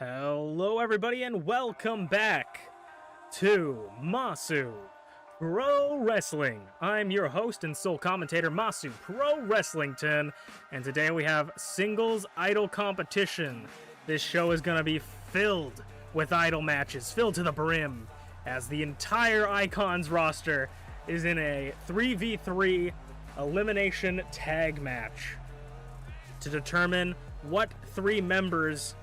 Hello everybody and welcome back to Masu Pro Wrestling. I'm your host and sole commentator, Masu Pro Wrestlington, and today we have singles idol competition. This show is going to be filled with idol matches, filled to the brim, as the entire Icons roster is in a 3v3 elimination tag match to determine what three members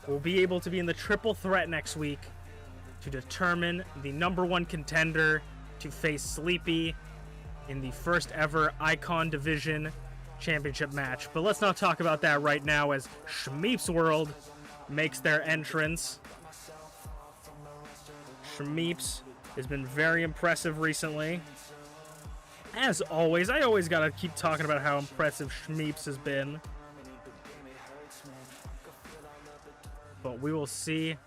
will be able to be in the triple threat next week to determine the #1 contender to face Sleepy in the first ever Icon Division Championship match. But let's not talk about that right now as ShmeepsWorld makes their entrance. Shmeeps has been very impressive recently. As always, I always gotta keep talking about how impressive Shmeeps has been. But we will see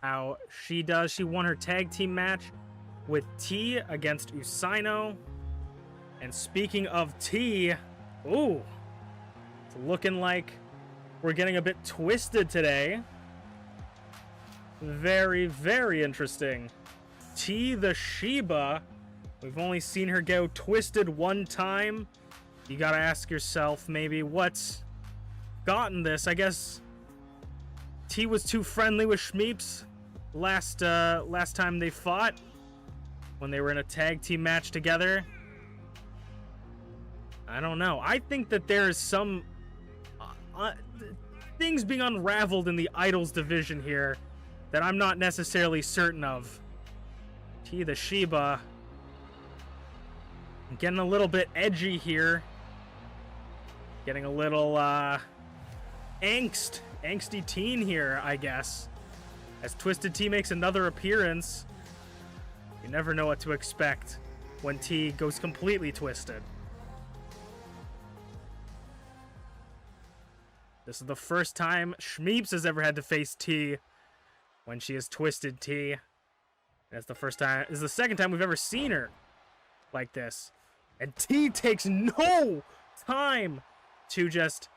how she does. She won her tag team match with T against Usaino. And speaking of T, ooh, it's looking like we're getting a bit twisted today. Very, very interesting. TeaTheShiba, we've only seen her go twisted one time. You gotta ask yourself maybe what's gotten this. I guess T was too friendly with Shmeeps last time they fought when they were in a tag team match together. I don't know. I think that there's some things being unraveled in the Idols division here that I'm not necessarily certain of. TeaTheShiba getting a little bit edgy here. Getting a little angsty teen here, I guess. As Twisted T makes another appearance, you never know what to expect when T goes completely twisted. This is the first time Shmeeps has ever had to face T when she has twisted T. That's the first time. This is the second time we've ever seen her like this. And T takes no time to just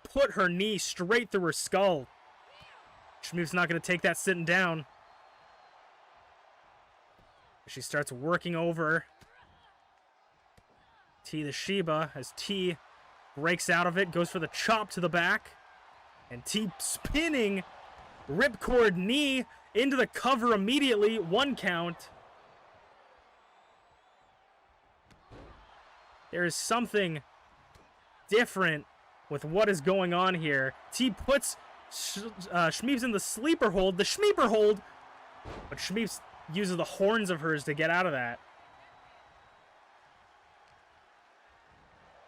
put her knee straight through her skull. Shmeep's not going to take that sitting down. She starts working over TeaTheShiba as T breaks out of it, goes for the chop to the back, and T spinning ripcord knee into the cover immediately. 1 count. There is something different with what is going on here. T puts Shmeeps in the sleeper hold, the Shmeeper hold, but Shmeeps uses the horns of hers to get out of that.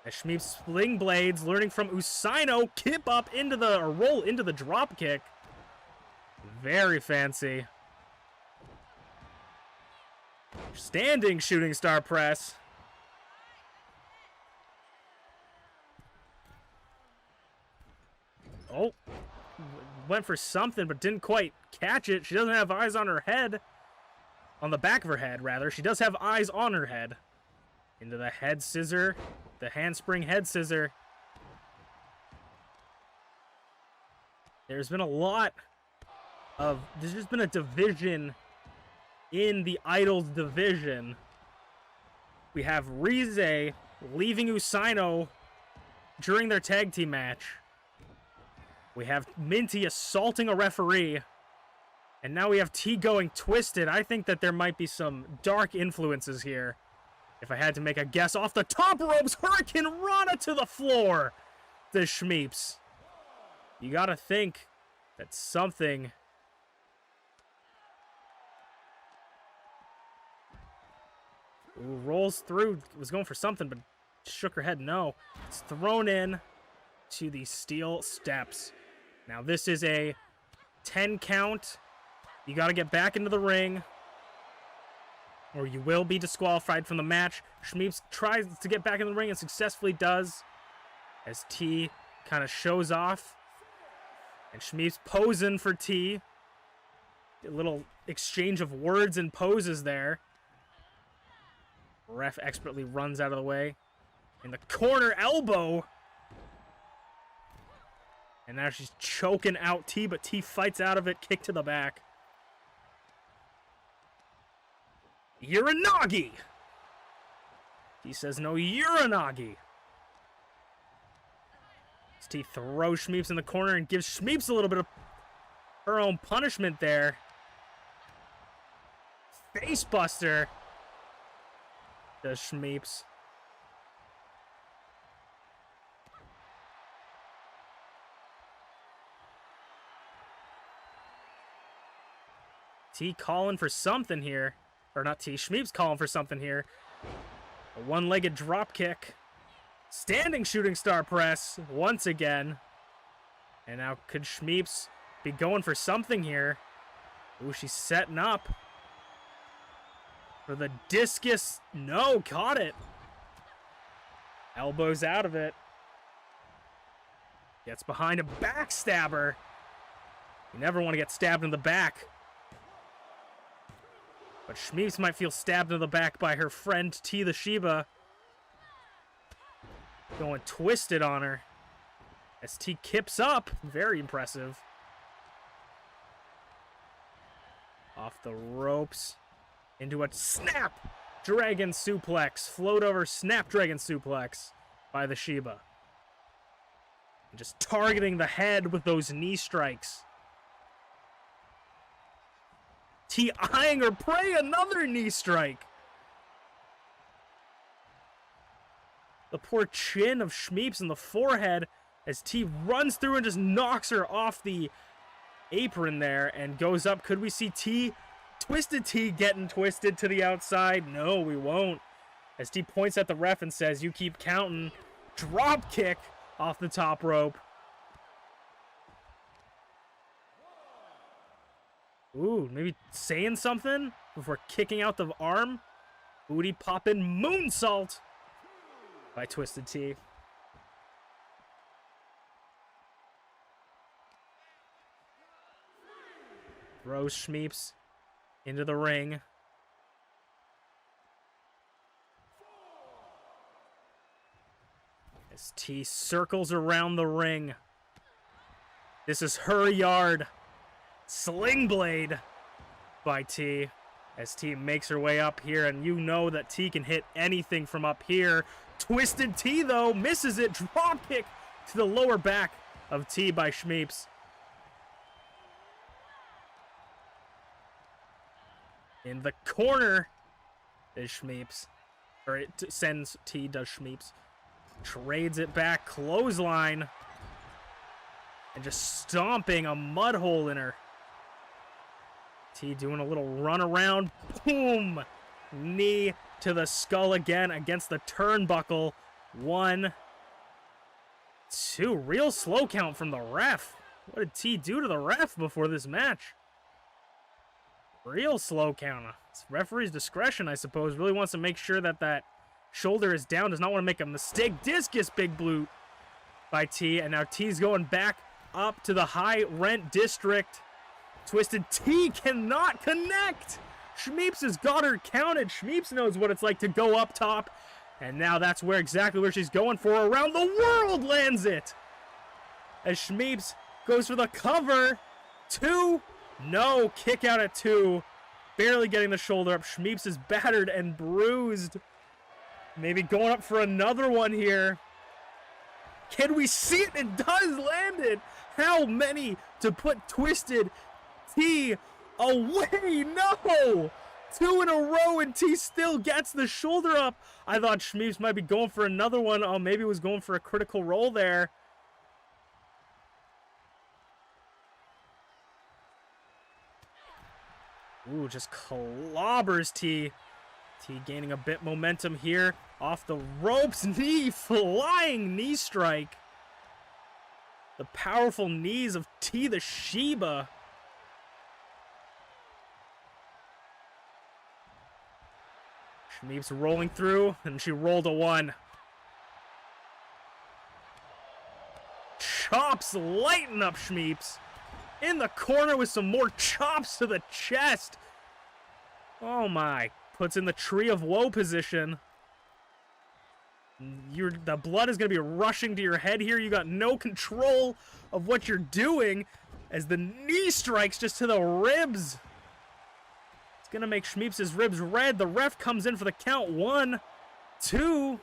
As Shmeeps sling blades, learning from Usaino, kip up into the, or roll into the drop kick. Very fancy. Standing shooting star press. Oh, went for something, but didn't quite catch it. She doesn't have eyes on her head. On the back of her head, rather. She does have eyes on her head. Into the head scissor. The handspring head scissor. There's been a lot of... There's just been a division in the Idols division. We have Rize leaving Usaino during their tag team match. We have Minty assaulting a referee. And now we have T going twisted. I think that there might be some dark influences here. If I had to make a guess, off the top ropes, Hurricane Rana to the floor. The Shmeeps. You gotta think that something... Ooh, rolls through. Was going for something, but shook her head no. It's thrown in to the steel steps. Now this is a 10 count. You got to get back into the ring, or you will be disqualified from the match. Shmeeps tries to get back in the ring and successfully does, as T kind of shows off. And Shmeeps posing for T. A little exchange of words and poses there. Ref expertly runs out of the way. In the corner, elbow. And now she's choking out T, but T fights out of it. Kick to the back. Uranagi! T says no Uranagi. T throws Shmeeps in the corner and gives Shmeeps a little bit of her own punishment there. Facebuster does Shmeeps. T calling for something here. Or not T, Shmeeps calling for something here. A one-legged drop kick. Standing shooting star press once again. And now could Shmeeps be going for something here? Ooh, she's setting up. For the discus. No, caught it. Elbows out of it. Gets behind a backstabber. You never want to get stabbed in the back. But Shmeeps might feel stabbed in the back by her friend TeaTheShiba. Going twisted on her. As T kips up. Very impressive. Off the ropes. Into a snap dragon suplex. Float over snapdragon suplex by the Shiba. And just targeting the head with those knee strikes. T eyeing her prey, another knee strike. The poor chin of Shmeeps in the forehead as T runs through and just knocks her off the apron there and goes up. Could we see T? Twisted T getting twisted to the outside? No, we won't. As T points at the ref and says, you keep counting. Drop kick off the top rope. Ooh, maybe saying something before kicking out the arm. Booty poppin' moonsault by Twisted T. Throws Shmeeps into the ring. As T circles around the ring. This is her yard. Sling blade by T. As T makes her way up here, and you know that T can hit anything from up here. Twisted T, though, misses it. Drop kick to the lower back of T by Shmeeps. In the corner is Shmeeps. Or it sends T, does Shmeeps. Trades it back, clothesline. And just stomping a mud hole in her. T doing a little run around. Boom! Knee to the skull again against the turnbuckle. 1, 2. Real slow count from the ref. What did T do to the ref before this match? Real slow count. It's referee's discretion, I suppose. Really wants to make sure that that shoulder is down. Does not want to make a mistake. Discus big blue by T. And now T's going back up to the high rent district. Twisted T cannot connect. Shmeeps has got her counted. Shmeeps knows what it's like to go up top. And now that's exactly where she's going for. Around the world lands it. As Shmeeps goes for the cover. 2. No, kick out at 2. Barely getting the shoulder up. Shmeeps is battered and bruised. Maybe going up for another one here. Can we see it? It does land it. How many to put Twisted T away? No! 2 in a row and T still gets the shoulder up. I thought Shmeeps might be going for another one. Oh, maybe it was going for a critical roll there. Ooh, just clobbers T. T gaining a bit momentum here. Off the ropes. Knee, flying knee strike. The powerful knees of TeaTheShiba. Shmeeps rolling through, and she rolled a 1. Chops lighten up Shmeeps. In the corner with some more chops to the chest. Oh my. Puts in the Tree of Woe position. The blood is going to be rushing to your head here. You got no control of what you're doing as the knee strikes just to the ribs. It's going to make Shmeeps' ribs red. The ref comes in for the count. 1, 2.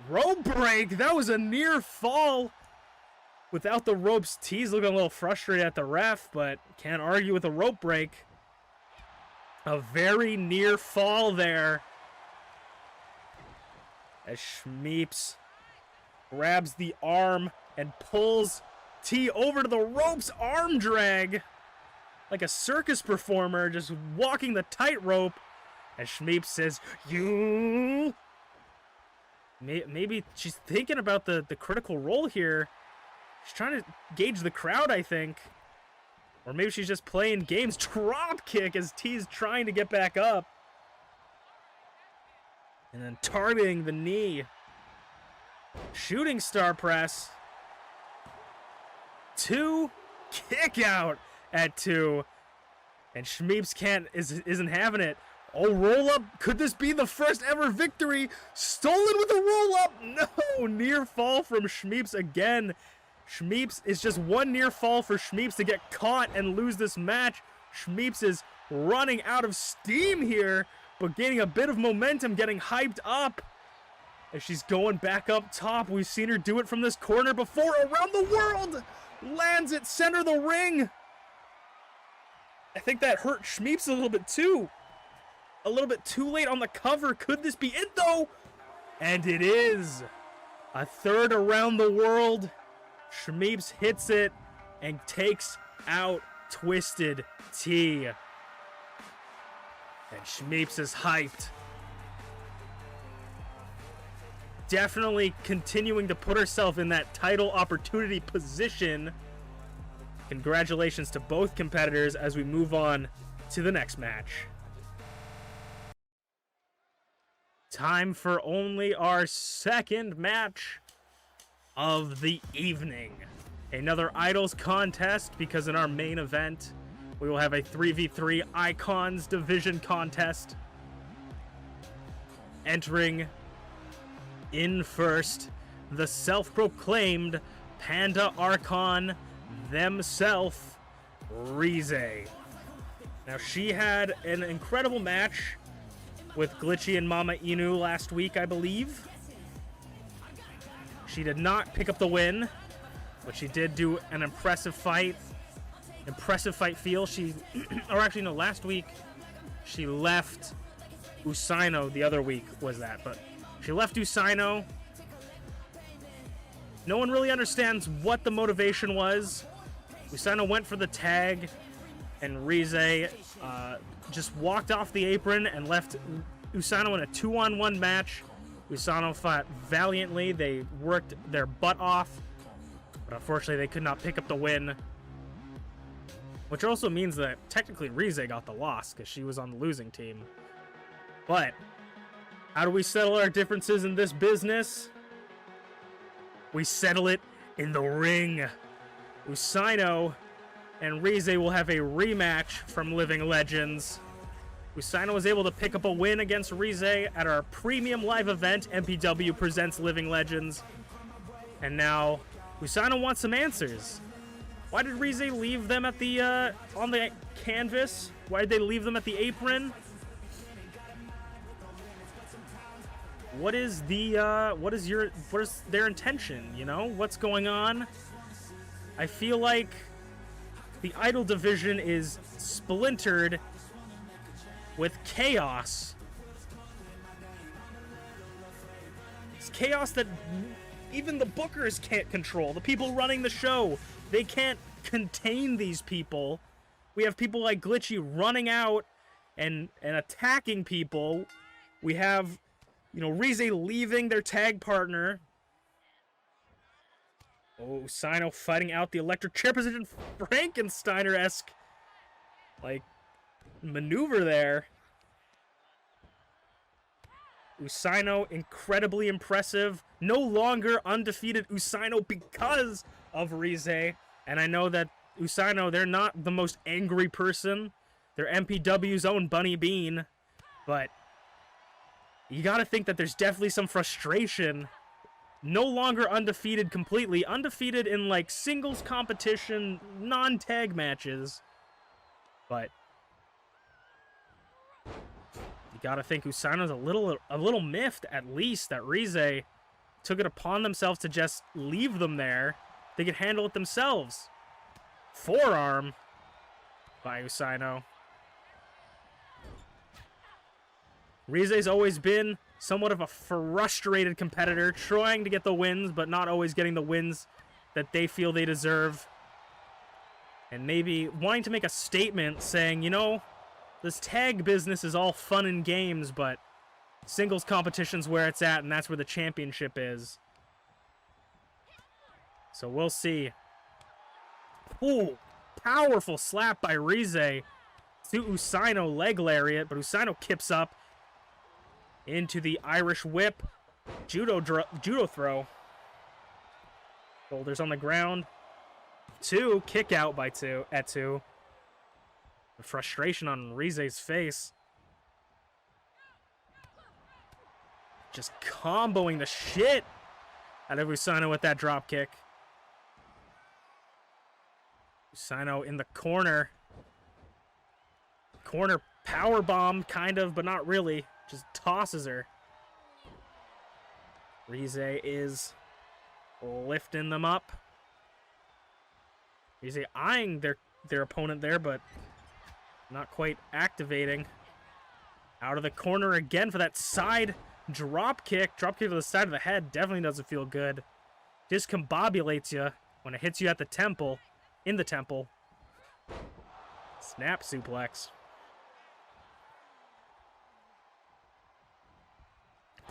Rope break. That was a near fall. Without the ropes, T's looking a little frustrated at the ref, but can't argue with a rope break. A very near fall there. As Shmeeps grabs the arm and pulls T over to the ropes. Arm drag. Like a circus performer just walking the tightrope. As Shmeeps says, you... Maybe she's thinking about the critical role here. She's trying to gauge the crowd, I think. Or maybe she's just playing games. Drop kick as T's trying to get back up. And then targeting the knee. Shooting star press. 2. Kick out at 2. And Shmeeps isn't having it. Oh, roll up. Could this be the first ever victory? Stolen with a roll up. No, near fall from Shmeeps again. Shmeeps is just one near fall for Shmeeps to get caught and lose this match. Shmeeps is running out of steam here, but gaining a bit of momentum, getting hyped up. As she's going back up top, we've seen her do it from this corner before. Around the world! Lands it, center of the ring. I think that hurt Shmeeps a little bit too. A little bit too late on the cover. Could this be it though? And it is. A third around the world. Shmeeps hits it and takes out Twisted T. And Shmeeps is hyped. Definitely continuing to put herself in that title opportunity position. Congratulations to both competitors as we move on to the next match. Time for only our second match of the evening. Another Idols contest, because in our main event, we will have a 3v3 Icons Division contest. Entering in first, the self-proclaimed Panda Archon themself, Rize. Now, she had an incredible match with Glitchy and Mama Inu last week, I believe. She did not pick up the win, but she did do an impressive fight. Impressive fight feel. Or actually, no, last week she left Usaino. The other week was that, but she left Usaino. No one really understands what the motivation was. Usaino went for the tag, and Rize just walked off the apron and left Usaino in a 2-on-1 match. Usaino fought valiantly. They worked their butt off, but unfortunately they could not pick up the win. Which also means that technically Rize got the loss because she was on the losing team. But how do we settle our differences in this business? We settle it in the ring. Usaino and Rize will have a rematch from Living Legends. Usaino was able to pick up a win against Rize at our premium live event, MPW Presents Living Legends. And now Usaino wants some answers. Why did Rize leave them at the on the canvas? Why did they leave them at the apron? What is their intention, you know? What's going on? I feel like the Idol division is splintered with chaos. It's chaos that even the bookers can't control. The people running the show, they can't contain these people. We have people like Glitchy running out and attacking people. We have, you know, Rize leaving their tag partner. Oh, Usaino fighting out the electric chair position. Frankensteiner-esque, like, maneuver there. Usaino, incredibly impressive. No longer undefeated Usaino because of Rize. And I know that Usaino, they're not the most angry person. They're MPW's own Bunny Bean. But you gotta think that there's definitely some frustration no longer undefeated completely. Undefeated in, like, singles competition, non-tag matches. But you gotta think Usano's a little miffed, at least, that Rize took it upon themselves to just leave them there. They could handle it themselves. Forearm by Usano. Rize's always been somewhat of a frustrated competitor, trying to get the wins, but not always getting the wins that they feel they deserve. And maybe wanting to make a statement saying, you know, this tag business is all fun and games, but singles competition's where it's at, and that's where the championship is. So we'll see. Ooh, powerful slap by Rize to Usano, leg lariat, but Usano kips up into the Irish whip. Judo throw. Shoulders on the ground. 2, kick out by 2 at 2. The frustration on Rize's face. Just comboing the shit out of Usano with that drop kick. Usano in the corner. Corner power bomb, kind of, but not really. Just tosses her. Rize is lifting them up. Rize eyeing their opponent there, but not quite activating. Out of the corner again for that side drop kick. Drop kick to the side of the head definitely doesn't feel good. Discombobulates you when it hits you at the temple. In the temple. Snap suplex.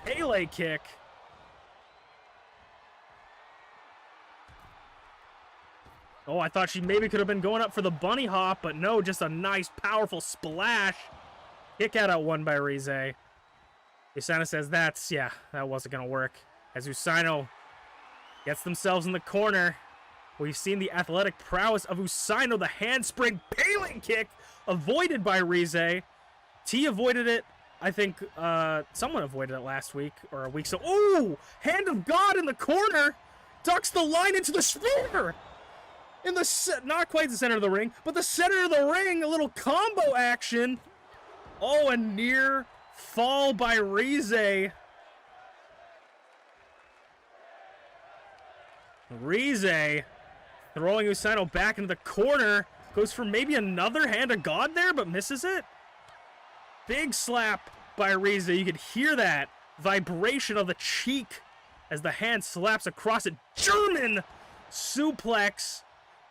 Pele kick. Oh, I thought she maybe could have been going up for the bunny hop, but no, just a nice, powerful splash. Kick out at 1 by Rize. Usano says that wasn't going to work. As Usano gets themselves in the corner. We've seen the athletic prowess of Usano, the handspring Pele kick, avoided by Rize. T avoided it. I think someone avoided it last week or a week. So, ooh, hand of God in the corner. Ducks the line into the spear. In the, not quite the center of the ring, but the center of the ring. A little combo action. Oh, a near fall by Rize. Rize throwing Usano back into the corner. Goes for maybe another hand of God there, but misses it. Big slap by Rize. You could hear that vibration of the cheek as the hand slaps across it. German suplex.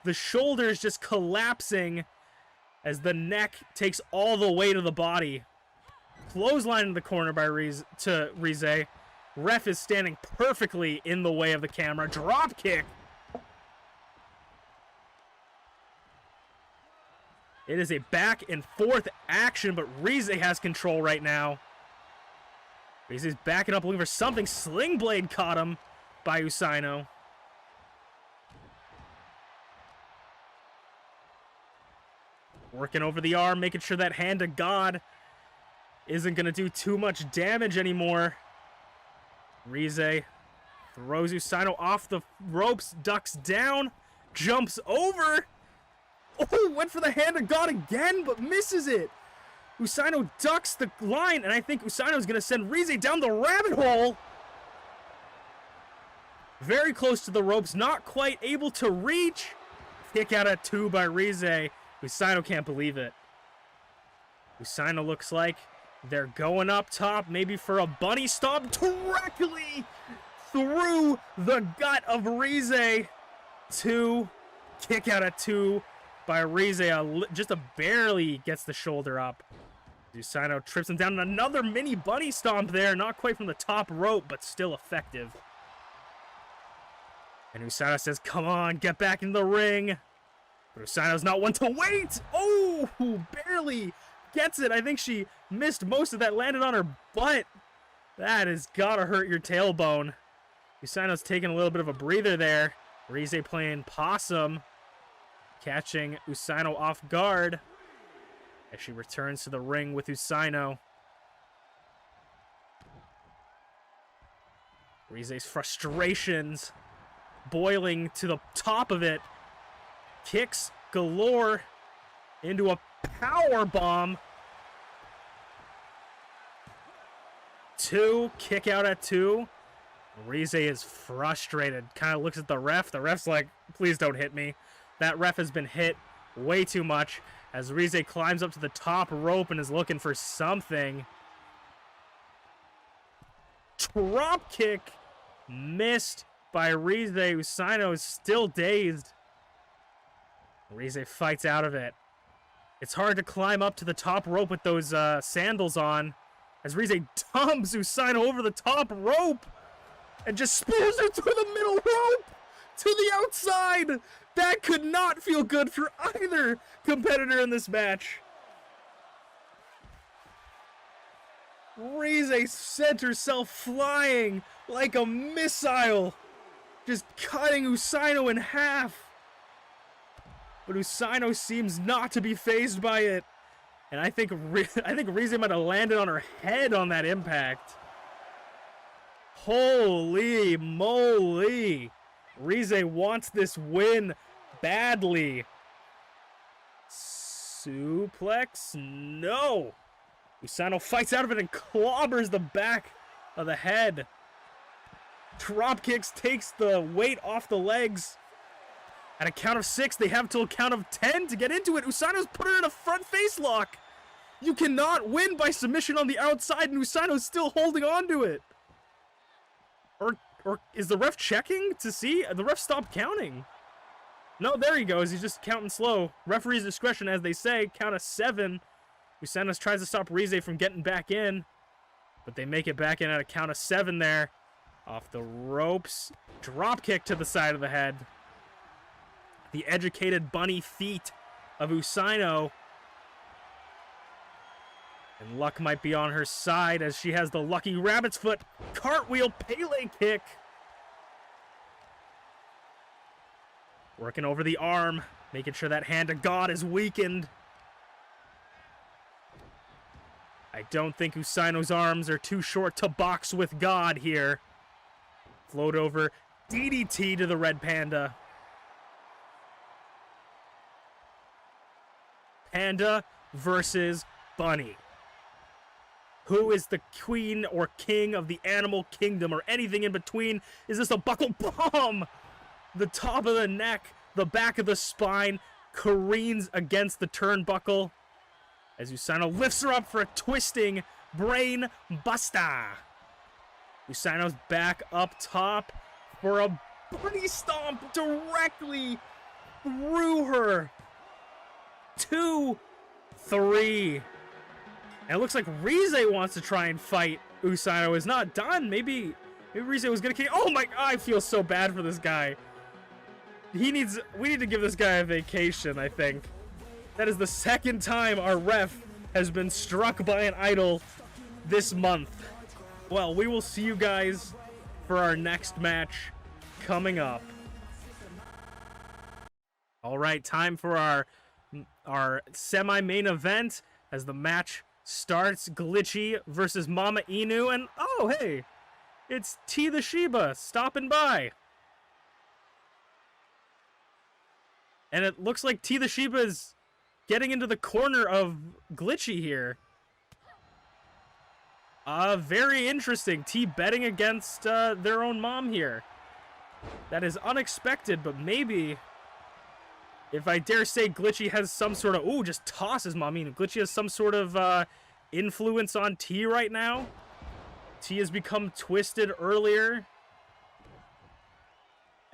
The shoulders just collapsing as the neck takes all the weight of the body. Clothesline in the corner by Rize. Ref is standing perfectly in the way of the camera. Drop kick. It is a back and forth action, but Rize has control right now. Rize's backing up looking for something. Sling blade caught him by Usano. Working over the arm, making sure that hand of God isn't going to do too much damage anymore. Rize throws Usano off the ropes, ducks down, jumps over. Oh, went for the hand of God again, but misses it. Usano ducks the line, and I think Usano's going to send Rize down the rabbit hole. Very close to the ropes, not quite able to reach. Kick out at 2 by Rize. Usano can't believe it. Usano looks like they're going up top, maybe for a bunny stomp directly through the gut of Rize. 2, kick out at 2 by Rize. Just barely gets the shoulder up. Usano trips him down. Another mini bunny stomp there, not quite from the top rope, but still effective. And Usano says, come on, get back in the ring. But Usano's not one to wait. Oh, barely gets it. I think she missed most of that, landed on her butt. That has got to hurt your tailbone. Usano's taking a little bit of a breather there. Rize playing possum, catching Usano off guard as she returns to the ring with Usano. Rize's frustrations boiling to the top of it. Kicks galore into a power bomb. 2, kick out at 2. Rize is frustrated, kind of looks at the ref. The ref's like, please don't hit me. That ref has been hit way too much as Rize climbs up to the top rope and is looking for something. Drop kick missed by Rize. Usaino is still dazed. Rize fights out of it. It's hard to climb up to the top rope with those sandals on as Rize dumps Usaino over the top rope and just spears her through the middle rope to the outside. That could not feel good for either competitor in this match. Rize sent herself flying like a missile, just cutting Usaino in half. But Usaino seems not to be fazed by it. And I think Rize might have landed on her head on that impact. Holy moly. Rize wants this win badly. Suplex? No. Usaino fights out of it and clobbers the back of the head. Drop kicks, takes the weight off the legs. At a count of 6, they have till a count of 10 to get into it. Usaino's put her in a front face lock. You cannot win by submission on the outside, and Usaino's still holding on to it. Or is the ref checking to see? The ref stopped counting. No, there he goes. He's just counting slow. Referee's discretion, as they say. Count of 7. Usaino tries to stop Rize from getting back in, but they make it back in at a count of 7 there. Off the ropes. Drop kick to the side of the head. The educated bunny feet of Usaino. And luck might be on her side as she has the lucky rabbit's foot. Cartwheel Pele kick. Working over the arm, making sure that hand of God is weakened. I don't think Usaino's arms are too short to box with God here. Float over, DDT to the red panda. Panda versus Bunny. Who is the queen or king of the animal kingdom or anything in between? Is this a buckle bomb? The top of the neck, the back of the spine, careens against the turnbuckle as Usaino lifts her up for a twisting brain buster. Usaino's back up top for a bunny stomp directly through her. 2, 3. And it looks like Rize wants to try and fight Usaino. Is not done. Maybe Rize was gonna kick. Oh my! I feel so bad for this guy. We need to give this guy a vacation. I think that is the second time our ref has been struck by an idol this month. Well, we will see you guys for our next match coming up. All right, time for our semi-main event as the match starts. Glitchy versus Mama Inu, and oh hey, it's TeaTheShiba stopping by. And it looks like TeaTheShiba is getting into the corner of Glitchy here. Very interesting. T betting against their own mom here. That is unexpected, but maybe, if I dare say, Glitchy has some sort of... Ooh, just tosses Mommy. Glitchy has some sort of influence on T right now. T has become twisted earlier.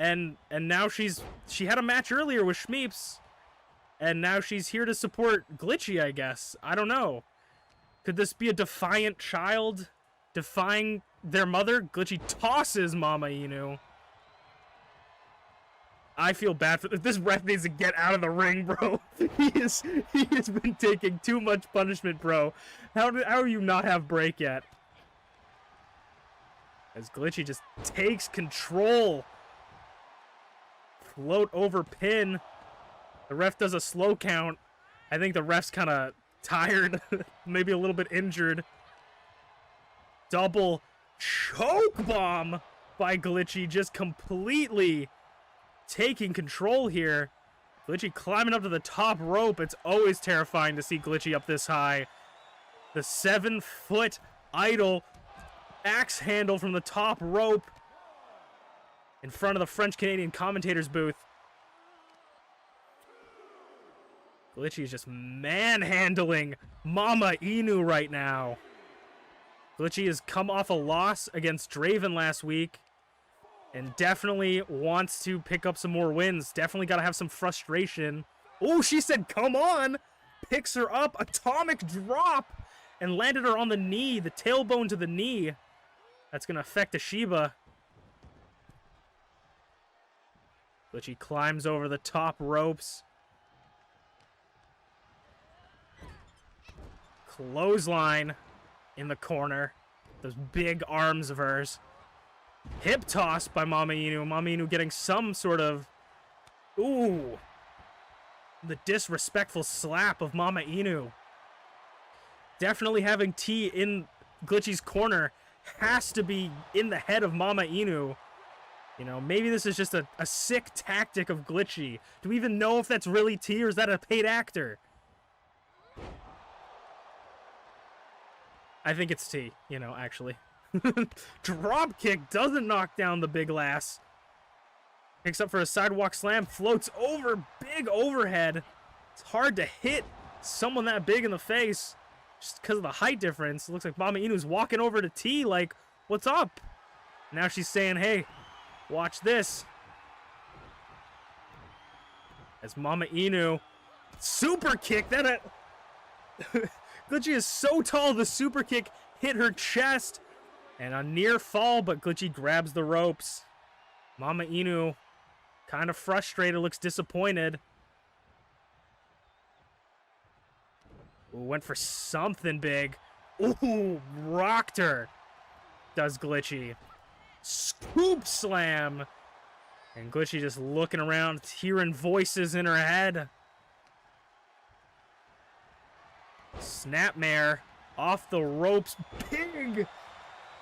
And now she had a match earlier with Shmeeps. And now she's here to support Glitchy, I guess. I don't know. Could this be a defiant child defying their mother? Glitchy tosses Mama Inu. I feel bad for this. Ref needs to get out of the ring, bro. He has been taking too much punishment, bro. How do you not have break yet? As Glitchy just takes control. Float over pin. The ref does a slow count. I think the ref's kind of tired, maybe a little bit injured. Double choke bomb by Glitchy, just completely taking control here. Glitchy climbing up to the top rope. It's always terrifying to see Glitchy up this high. The 7-foot idol axe handle from the top rope in front of the French-Canadian commentator's booth. Glitchy is just manhandling Mama Inu right now. Glitchy has come off a loss against Draven last week and definitely wants to pick up some more wins. Definitely got to have some frustration. Oh, she said, come on. Picks her up. Atomic drop. And landed her on the knee. The tailbone to the knee. That's going to affect TeaTheShiba. Glitchy climbs over the top ropes. Clothesline in the corner. Those big arms of hers. Hip toss by Mama Inu. Mama Inu getting some sort of... Ooh. The disrespectful slap of Mama Inu. Definitely having T in Glitchy's corner has to be in the head of Mama Inu. You know, maybe this is just a sick tactic of Glitchy. Do we even know if that's really T or is that a paid actor? I think it's T, you know, actually. Drop kick doesn't knock down the big lass. Picks up for a sidewalk slam, floats over, big overhead. It's hard to hit someone that big in the face just because of the height difference. It looks like Mama Inu's walking over to T like, what's up? Now she's saying, hey, watch this. As Mama Inu, super kick, that Glitchy is so tall, the super kick hit her chest. And a near fall, but Glitchy grabs the ropes. Mama Inu, kind of frustrated, looks disappointed. Ooh, went for something big. Ooh, rocked her. Does Glitchy. Scoop slam. And Glitchy just looking around, hearing voices in her head. Snapmare off the ropes. Big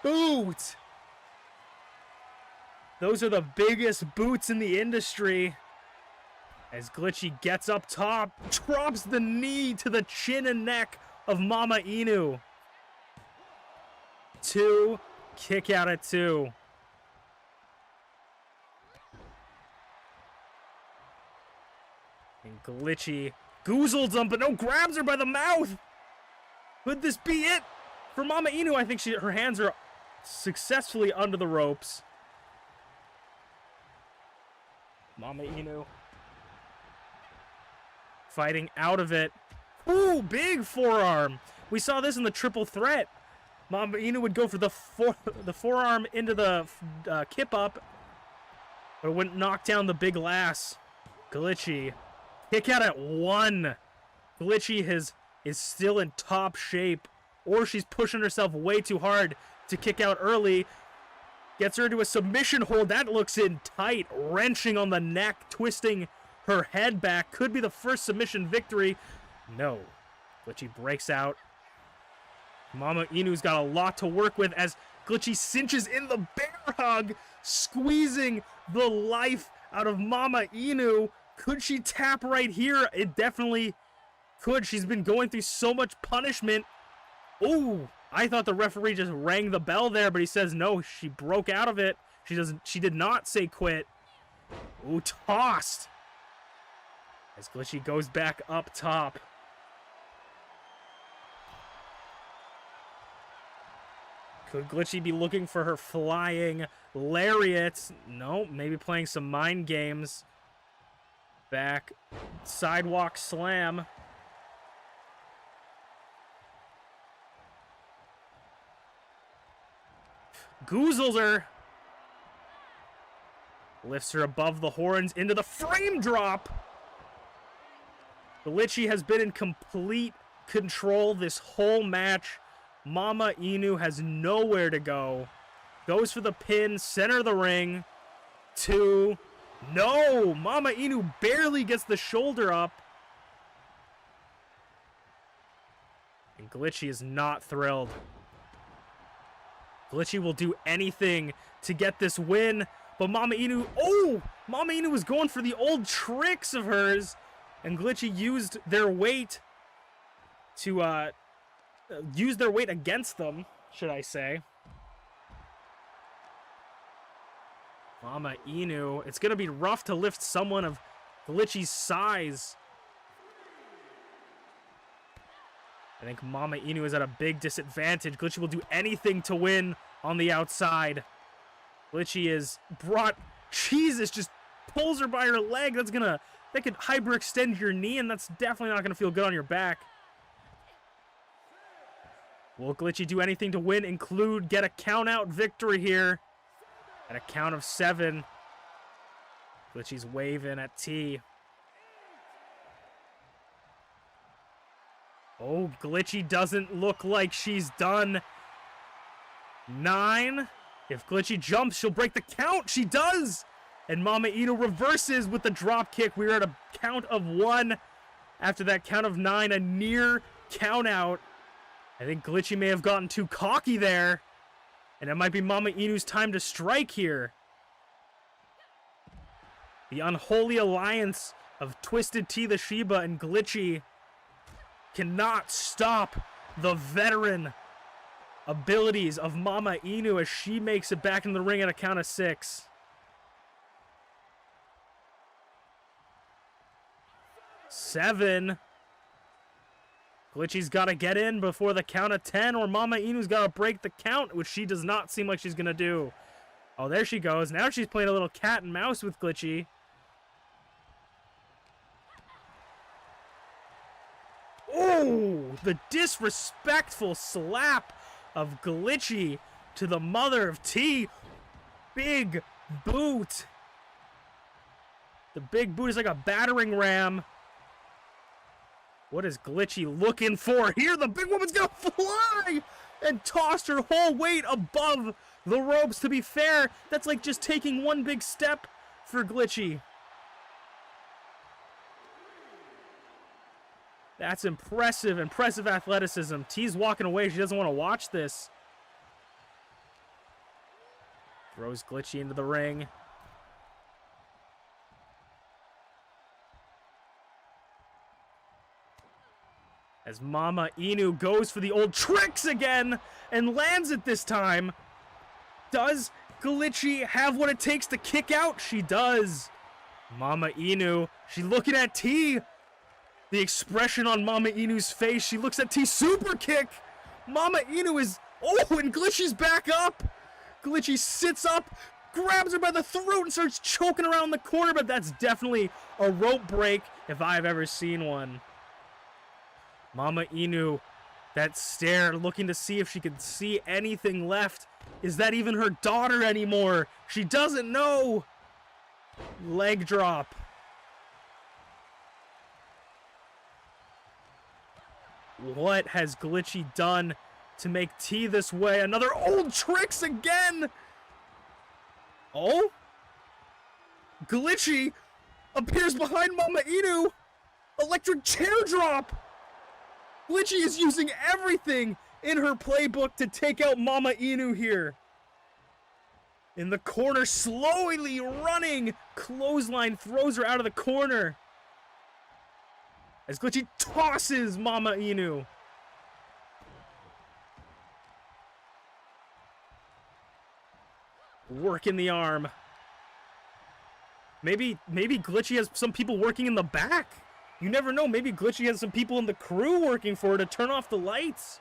boot. Those are the biggest boots in the industry. As Glitchy gets up top, drops the knee to the chin and neck of Mama Inu. 2, kick out at 2. And Glitchy goozles him, but no, grabs her by the mouth. Could this be it for Mama Inu? I think her hands are successfully under the ropes. Mama Inu fighting out of it. Ooh, big forearm. We saw this in the triple threat. Mama Inu would go for the forearm into the kip up, but it wouldn't knock down the big lass. Glitchy kick out at 1. Glitchy is still in top shape, or she's pushing herself way too hard to kick out early. Gets her into a submission hold. That looks in tight. Wrenching on the neck, twisting her head back. Could be the first submission victory. No. Glitchy breaks out. Mama Inu's got a lot to work with as Glitchy cinches in the bear hug, squeezing the life out of Mama Inu. Could she tap right here? It definitely could. She's been going through so much punishment. Ooh. I thought the referee just rang the bell there, but he says no, she broke out of it. She did not say quit. Ooh, tossed. As Glitchy goes back up top. Could Glitchy be looking for her flying lariat? No, maybe playing some mind games. Back sidewalk slam. Goozles her. Lifts her above the horns into the frame drop. Glitchy has been in complete control this whole match. Mama Inu has nowhere to go. Goes for the pin, center of the ring. 2. No! Mama Inu barely gets the shoulder up. And Glitchy is not thrilled. Glitchy will do anything to get this win, but Mama Inu, oh! Mama Inu was going for the old tricks of hers, and Glitchy used their weight to, use their weight against them, should I say. Mama Inu, it's going to be rough to lift someone of Glitchy's size. I think Mama Inu is at a big disadvantage. Glitchy will do anything to win on the outside. Glitchy is brought... Jesus, just pulls her by her leg. That could hyperextend your knee, and that's definitely not going to feel good on your back. Will Glitchy do anything to win? Include get a count-out victory here. At a count of 7. Glitchy's waving at T. Oh, Glitchy doesn't look like she's done. 9. If Glitchy jumps, she'll break the count. She does! And Mama Inu reverses with the drop kick. We're at a count of 1. After that count of 9, a near count out. I think Glitchy may have gotten too cocky there. And it might be Mama Inu's time to strike here. The unholy alliance of Twisted TeaTheShiba and Glitchy cannot stop the veteran abilities of Mama Inu as she makes it back in the ring at a count of 6. 7. Glitchy's got to get in before the count of 10, or Mama Inu's got to break the count, which she does not seem like she's going to do. Oh, there she goes. Now she's playing a little cat and mouse with Glitchy. Oh, the disrespectful slap of Glitchy to the mother of T. Big boot. The big boot is like a battering ram. What is Glitchy looking for here? The big woman's gonna fly and toss her whole weight above the ropes. To be fair, that's like just taking one big step for Glitchy. That's impressive, impressive athleticism. T's walking away. She doesn't want to watch this. Throws Glitchy into the ring. As Mama Inu goes for the old tricks again and lands it this time. Does Glitchy have what it takes to kick out? She does. Mama Inu, she's looking at T. The expression on Mama Inu's face, she looks at T. Super kick. Mama Inu is, oh, and Glitchy's back up. Glitchy sits up, grabs her by the throat and starts choking around the corner, but that's definitely a rope break if I've ever seen one. Mama Inu, that stare, looking to see if she could see anything left. Is that even her daughter anymore? She doesn't know. Leg drop. What has Glitchy done to make T this way? Another old tricks again. Oh? Glitchy appears behind Mama Inu. Electric chair drop. Glitchy is using everything in her playbook to take out Mama Inu here. In the corner, slowly running. Clothesline throws her out of the corner. As Glitchy tosses Mama Inu. Working the arm. Maybe Glitchy has some people working in the back. You never know. Maybe Glitchy has some people in the crew working for her to turn off the lights.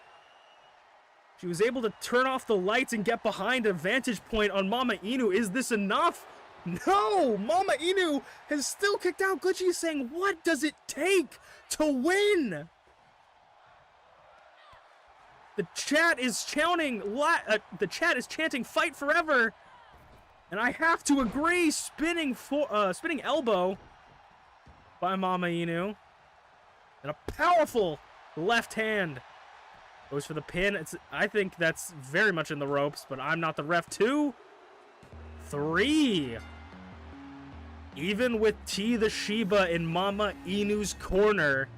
She was able to turn off the lights and get behind a vantage point on Mama Inu. Is this enough? No! Mama Inu has still kicked out. Glitchy is saying, what does it take to win? The chat is chanting, fight forever. And I have to agree. Spinning elbow by Mama Inu. And a powerful left hand. Goes for the pin. I think that's very much in the ropes, but I'm not the ref. 2, 3. Even with TeaTheShiba in Mama Inu's corner,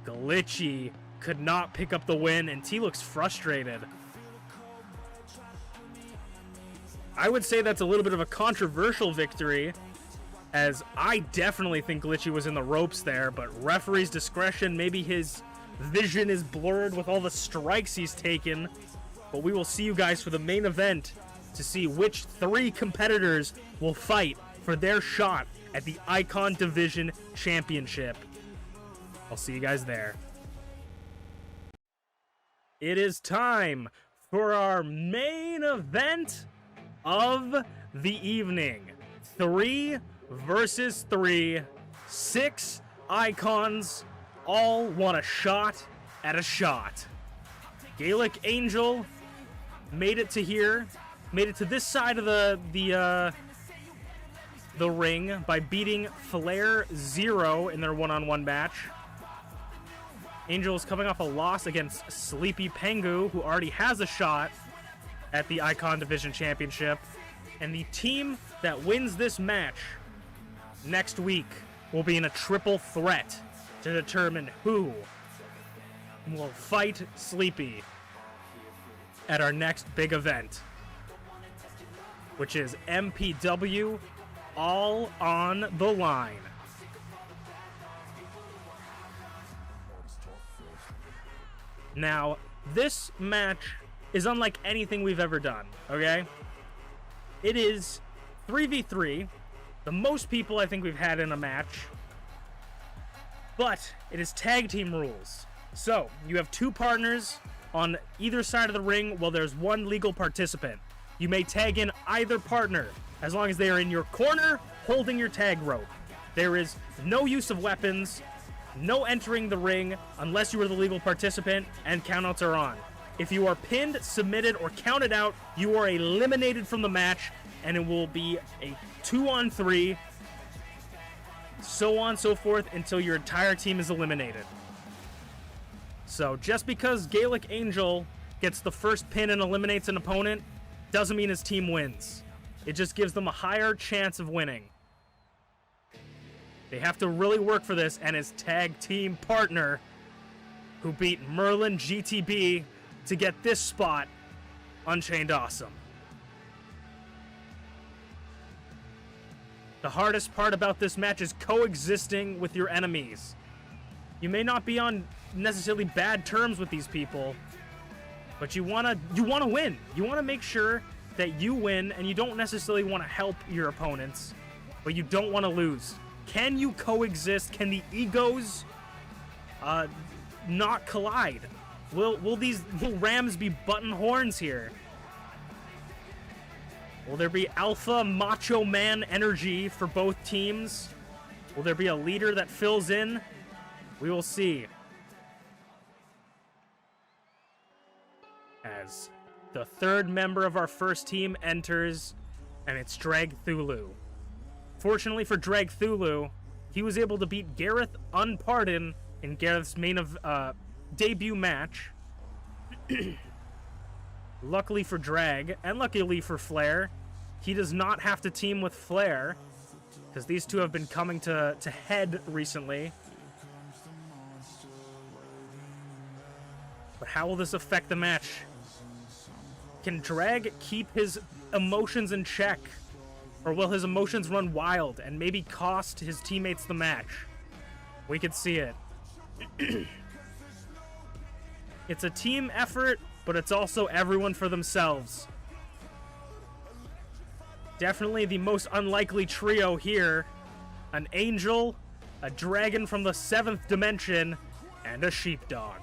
Glitchy could not pick up the win, and T looks frustrated. I would say that's a little bit of a controversial victory, as I definitely think Glitchy was in the ropes there, but referee's discretion, maybe his vision is blurred with all the strikes he's taken. But we will see you guys for the main event to see which 3 competitors will fight for their shot at the Icon Division Championship. I'll see you guys there. It is time for our main event of the evening. 3 versus 3. 6 icons all want a shot at a shot. Gaelic Angel made it to here, made it to this side of the ring by beating FlairZero in their one-on-one match. Angel is coming off a loss against TheSleepyPengu, who already has a shot at the Icon Division Championship. And the team that wins this match next week will be in a triple threat to determine who will fight Sleepy at our next big event, which is MPW All on the Line. Now, this match is unlike anything we've ever done, okay? It is 3v3, the most people I think we've had in a match, but it is tag team rules. So, you have 2 partners on either side of the ring while there's 1 legal participant. You may tag in either partner as long as they are in your corner holding your tag rope. There is no use of weapons, no entering the ring unless you are the legal participant, and countouts are on. If you are pinned, submitted, or counted out, you are eliminated from the match, and it will be a 2-on-3, so on and so forth until your entire team is eliminated. So just because Gaelic Angel gets the first pin and eliminates an opponent doesn't mean his team wins. It just gives them a higher chance of winning. They have to really work for this, and his tag team partner, who beat MerlinGTB to get this spot, UnchainedAwesome. The hardest part about this match is coexisting with your enemies. You may not be on necessarily bad terms with these people, but you wanna win. You wanna make sure that you win, and you don't necessarily want to help your opponents, but you don't want to lose. Can you coexist? Can the egos not collide? Will Rams be button horns here? Will there be alpha macho man energy for both teams? Will there be a leader that fills in? We will see. As the 3rd member of our first team enters, and it's Dragthulu. Fortunately for Dragthulu, he was able to beat Gareth Unpardon in Gareth's debut match. Luckily for Drag, and luckily for Flair, he does not have to team with Flair, because these two have been coming to head recently. But how will this affect the match? Can Drag keep his emotions in check? Or will his emotions run wild and maybe cost his teammates the match? We could see it. It's a team effort, but it's also everyone for themselves. Definitely the most unlikely trio here. An angel, a dragon from the 7th dimension, and a sheepdog.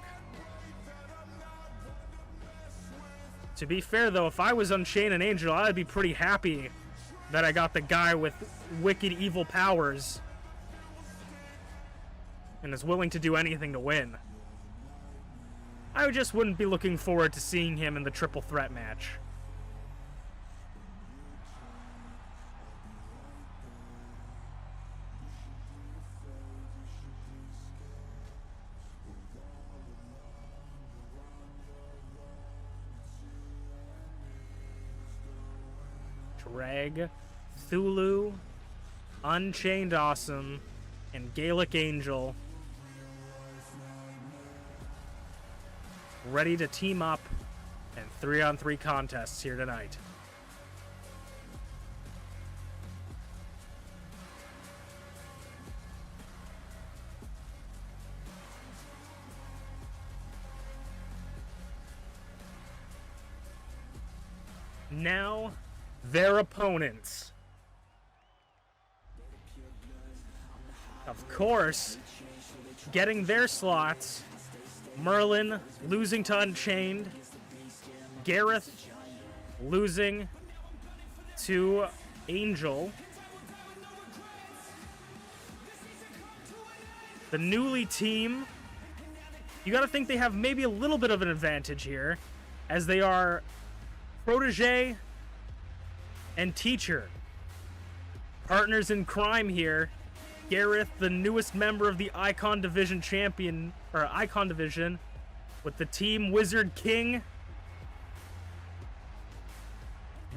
To be fair, though, if I was Unchained Angel, I'd be pretty happy that I got the guy with wicked evil powers and is willing to do anything to win. I just wouldn't be looking forward to seeing him in the triple threat match. Dragthulu, UnchainedAwesome, and Gaelic Angel ready to team up in 3-on-3 contests here tonight. now their opponents. Of course, getting their slots, Merlin losing to Unchained, Gareth losing to Angel. The newly team, you gotta think they have maybe a little bit of an advantage here, as they are protege and teacher. Partners in crime here. Gareth, the newest member of the Icon Division champion, or Icon Division, with the Team Wizard King.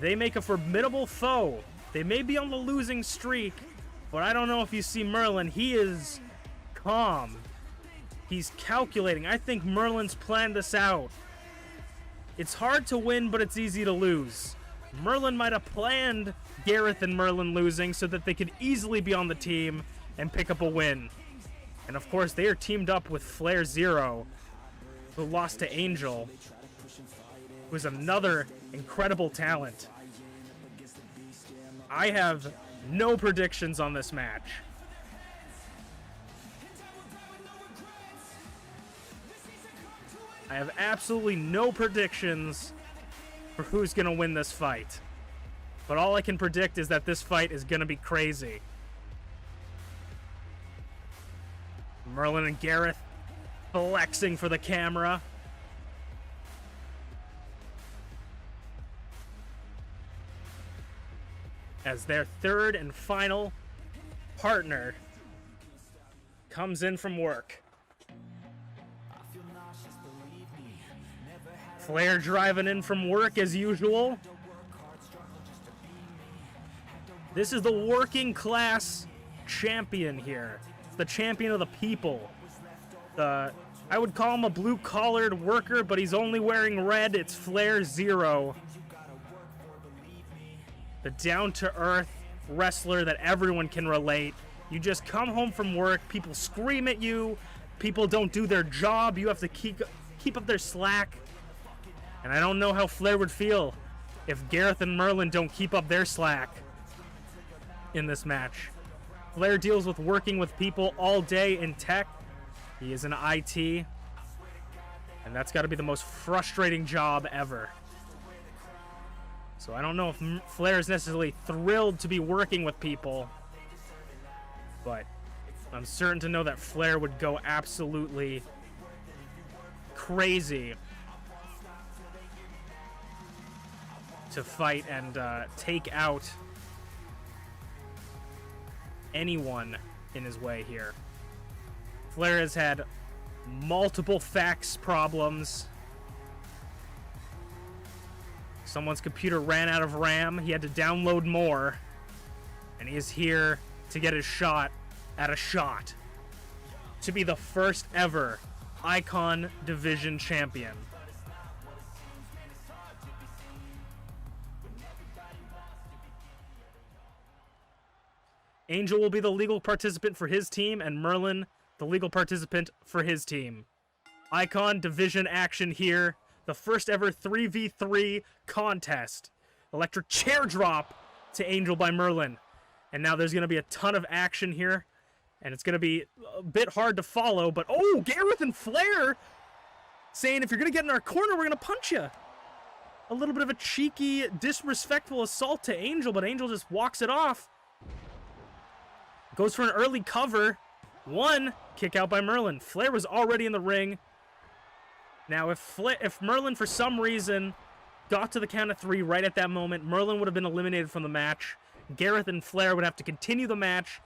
They make a formidable foe. They may be on the losing streak, but I don't know if you see Merlin. He is calm. He's calculating. I think Merlin's planned this out. It's hard to win, but it's easy to lose. Merlin might have planned Gareth and Merlin losing so that they could easily be on the team and pick up a win. And of course, they are teamed up with FlairZero, who lost to Angel, who is another incredible talent. I have no predictions on this match. I have absolutely no predictions for who's going to win this fight. But all I can predict is that this fight is going to be crazy. Merlin and Gareth flexing for the camera. As their third and final partner comes in from work. Flair driving in from work as usual. This is the working class champion here. The champion of the people. I would call him a blue-collared worker, but he's only wearing red. It's FlairZero. The down-to-earth wrestler that everyone can relate. You just come home from work, people scream at you, people don't do their job, you have to keep up their slack. And I don't know how Flair would feel if Gareth and Merlin don't keep up their slack in this match. Flair deals with working with people all day in tech. He is an IT. And that's got to be the most frustrating job ever. So I don't know if Flair is necessarily thrilled to be working with people. But I'm certain to know that Flair would go absolutely crazy to fight and take out anyone in his way here. Flair has had multiple fax problems. Someone's computer ran out of RAM. He had to download more. And he is here to get his shot at a shot. To be the first ever Icon Division champion. Angel will be the legal participant for his team, and Merlin, the legal participant for his team. Icon Division action here. The first ever 3v3 contest. Electric chair drop to Angel by Merlin. And now there's going to be a ton of action here. And it's going to be a bit hard to follow. But, oh, Gareth and Flair saying, if you're going to get in our corner, we're going to punch you. A little bit of a cheeky, disrespectful assault to Angel, but Angel just walks it off. Goes for an early cover. One kick out by Merlin. Flair was already in the ring. Now, if Merlin, for some reason, got to the count of 3 right at that moment, Merlin would have been eliminated from the match. Gareth and Flair would have to continue the match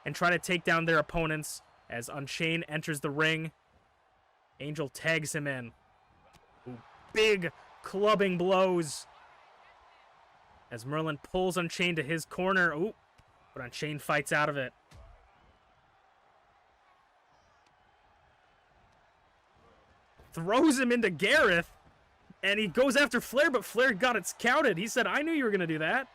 and try to take down their opponents as Unchained enters the ring. Angel tags him in. Ooh, big clubbing blows as Merlin pulls Unchained to his corner. Ooh, but Unchained fights out of it. Throws him into Gareth, and he goes after Flair, but Flair got it counted. He said, I knew you were going to do that.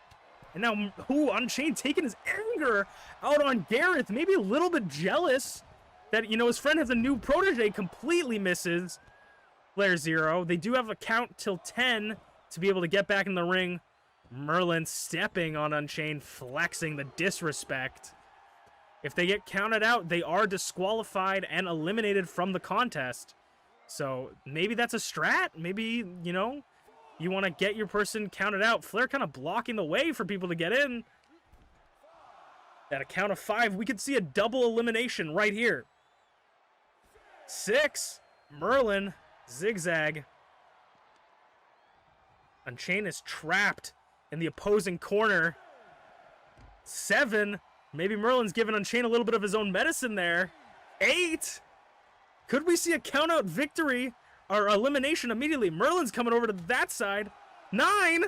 And now, Unchained taking his anger out on Gareth, maybe a little bit jealous that, you know, his friend has a new protege, completely misses FlairZero. They do have a count till 10 to be able to get back in the ring. Merlin stepping on Unchained, flexing the disrespect. If they get counted out, they are disqualified and eliminated from the contest. So maybe that's a strat. Maybe, you know, you want to get your person counted out. Flair kind of blocking the way for people to get in. At a count of 5, we could see a double elimination right here. 6, Merlin, zigzag. Unchained is trapped in the opposing corner. 7, maybe Merlin's giving Unchained a little bit of his own medicine there. 8, could we see a count-out victory or elimination immediately? Merlin's coming over to that side. 9,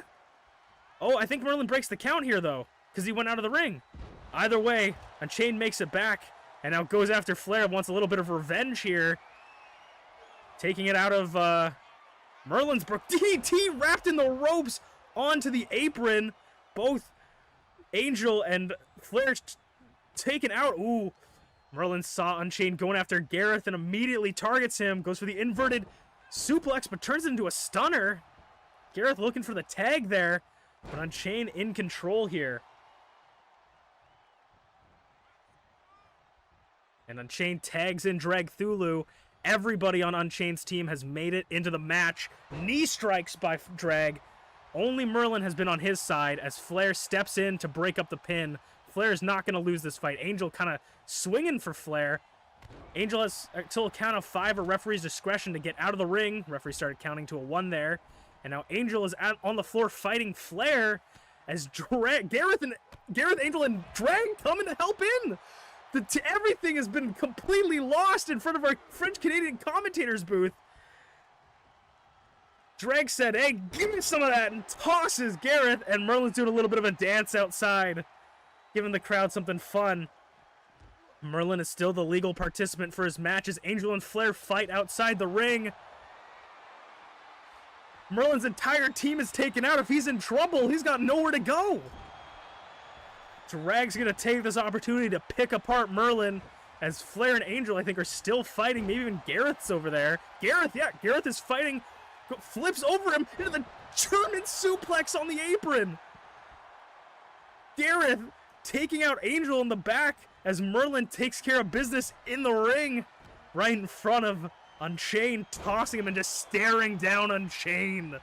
oh, I think Merlin breaks the count here, though, because he went out of the ring. Either way, Unchained makes it back, and now goes after Flair, wants a little bit of revenge here. Taking it out of Merlin's DDT wrapped in the ropes onto the apron. Both Angel and Flair taken out. Ooh, Merlin saw Unchained going after Gareth and immediately targets him. Goes for the inverted suplex, but turns it into a stunner. Gareth looking for the tag there, but Unchained in control here. And Unchained tags in Dragthulu. Everybody on Unchained's team has made it into the match. Knee strikes by Drag. Only Merlin has been on his side as Flair steps in to break up the pin. Flair is not going to lose this fight. Angel kind of swinging for Flair. Angel has until a count of 5 a referee's discretion to get out of the ring. Referee started counting to a 1 there. And now Angel is on the floor fighting Flair as Gareth, Angel, and Drag coming to help in. Everything has been completely lost in front of our French-Canadian commentator's booth. Drag said, hey, give me some of that, and tosses Gareth, and Merlin's doing a little bit of a dance outside, giving the crowd something fun. Merlin is still the legal participant for his match as Angel and Flair fight outside the ring. Merlin's entire team is taken out. If he's in trouble, he's got nowhere to go. Drag's going to take this opportunity to pick apart Merlin as Flair and Angel, I think, are still fighting. Maybe even Gareth's over there. Gareth is fighting. Flips over him into the German suplex on the apron. Gareth taking out Angel in the back as Merlin takes care of business in the ring right in front of Unchained, tossing him and just staring down Unchained.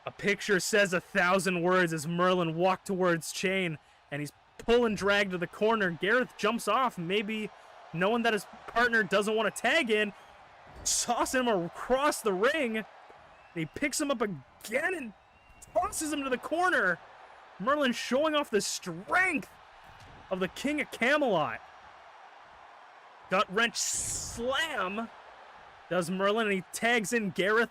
A picture says 1,000 words as Merlin walked towards Chain, and he's pulling Drag to the corner. Gareth jumps off, maybe knowing that his partner doesn't want to tag in, tosses him across the ring, and he picks him up again and tosses him to the corner. Merlin showing off the strength of the King of Camelot. Gut wrench slam does Merlin, and he tags in Gareth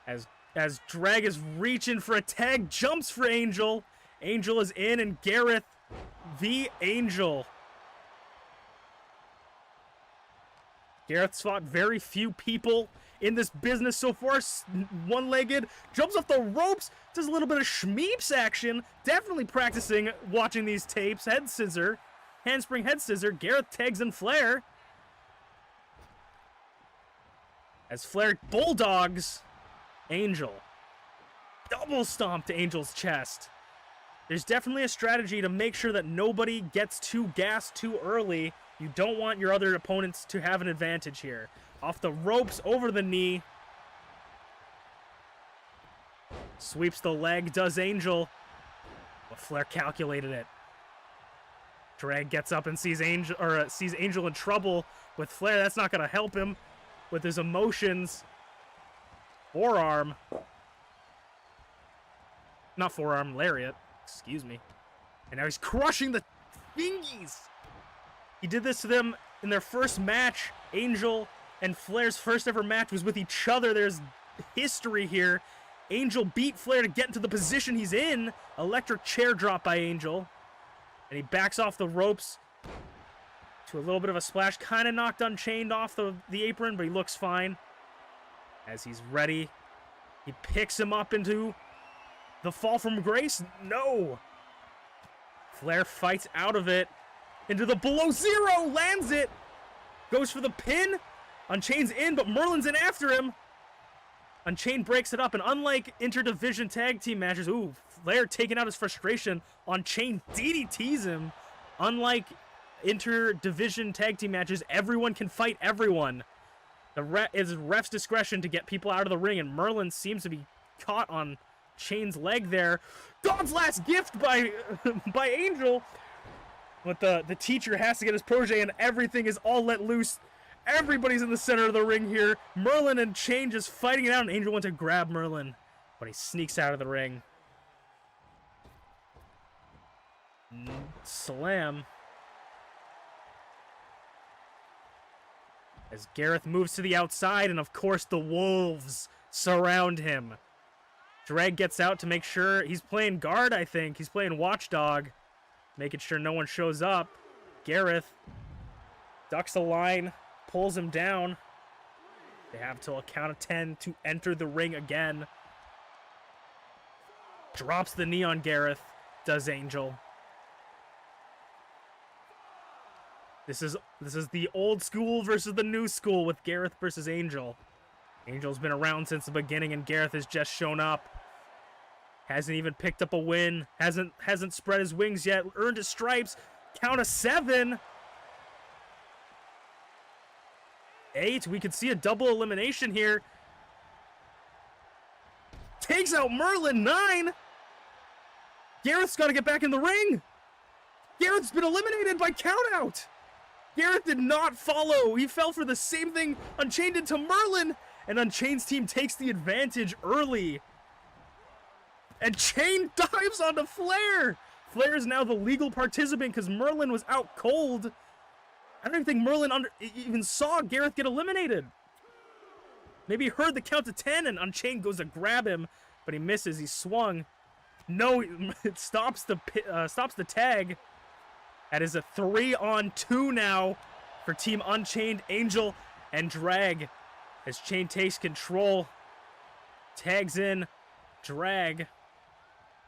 as Drag is reaching for a tag, jumps for Angel. Angel is in, and Gareth, the Angel. Gareth's fought very few people in this business so far. One-legged, jumps off the ropes, does a little bit of Shmeeps action. Definitely practicing watching these tapes. Head scissor, handspring head scissor. Gareth tags in Flair. As Flair bulldogs Angel. Double stomp to Angel's chest. There's definitely a strategy to make sure that nobody gets too gassed too early. You don't want your other opponents to have an advantage here. Off the ropes, over the knee. Sweeps the leg, does Angel. But Flair calculated it. Drag gets up and sees Angel in trouble with Flair. That's not going to help him with his emotions. Forearm. Not forearm, lariat. Excuse me. And now he's crushing the fingies. He did this to them in their first match. Angel and Flair's first ever match was with each other. There's history here. Angel beat Flair to get into the position he's in. Electric chair drop by Angel. And he backs off the ropes to a little bit of a splash. Kind of knocked Unchained off the apron, but he looks fine. As he's ready, he picks him up into the fall from grace. No! Flair fights out of it. Into the below zero, lands it. Goes for the pin. Unchained's in, but Merlin's in after him. Unchained breaks it up, and unlike interdivision tag team matches, ooh, Flair taking out his frustration. Unchained DDTs him. Unlike interdivision tag team matches, everyone can fight everyone. It's ref's discretion to get people out of the ring, and Merlin seems to be caught on Chain's leg there. God's last gift by by Angel. But the teacher has to get his protege, and everything is all let loose. Everybody's in the center of the ring here. Merlin and Chain just fighting it out, and Angel went to grab Merlin, but he sneaks out of the ring. Slam. As Gareth moves to the outside, and of course the wolves surround him. Drag gets out to make sure he's playing guard, I think. He's playing watchdog, making sure no one shows up. Gareth ducks the line, pulls him down. They have till a count of 10 to enter the ring again. Drops the knee on Gareth, does Angel. This is the old school versus the new school with Gareth versus Angel. Angel's been around since the beginning, and Gareth has just shown up. Hasn't even picked up a win. Hasn't spread his wings yet. Earned his stripes. Count of 7. 8. We could see a double elimination here. Takes out Merlin. 9. Gareth's got to get back in the ring. Gareth's been eliminated by countout. Gareth did not follow. He fell for the same thing Unchained did to Merlin, and Unchained's team takes the advantage early. And Chain dives onto Flair. Flair is now the legal participant because Merlin was out cold. I don't even think Merlin even saw Gareth get eliminated. Maybe he heard the count to 10, and Unchained goes to grab him, but he misses. He swung. No, it stops the tag. That is a 3-on-2 now for Team Unchained, Angel, and Drag. As Chain takes control, tags in Drag.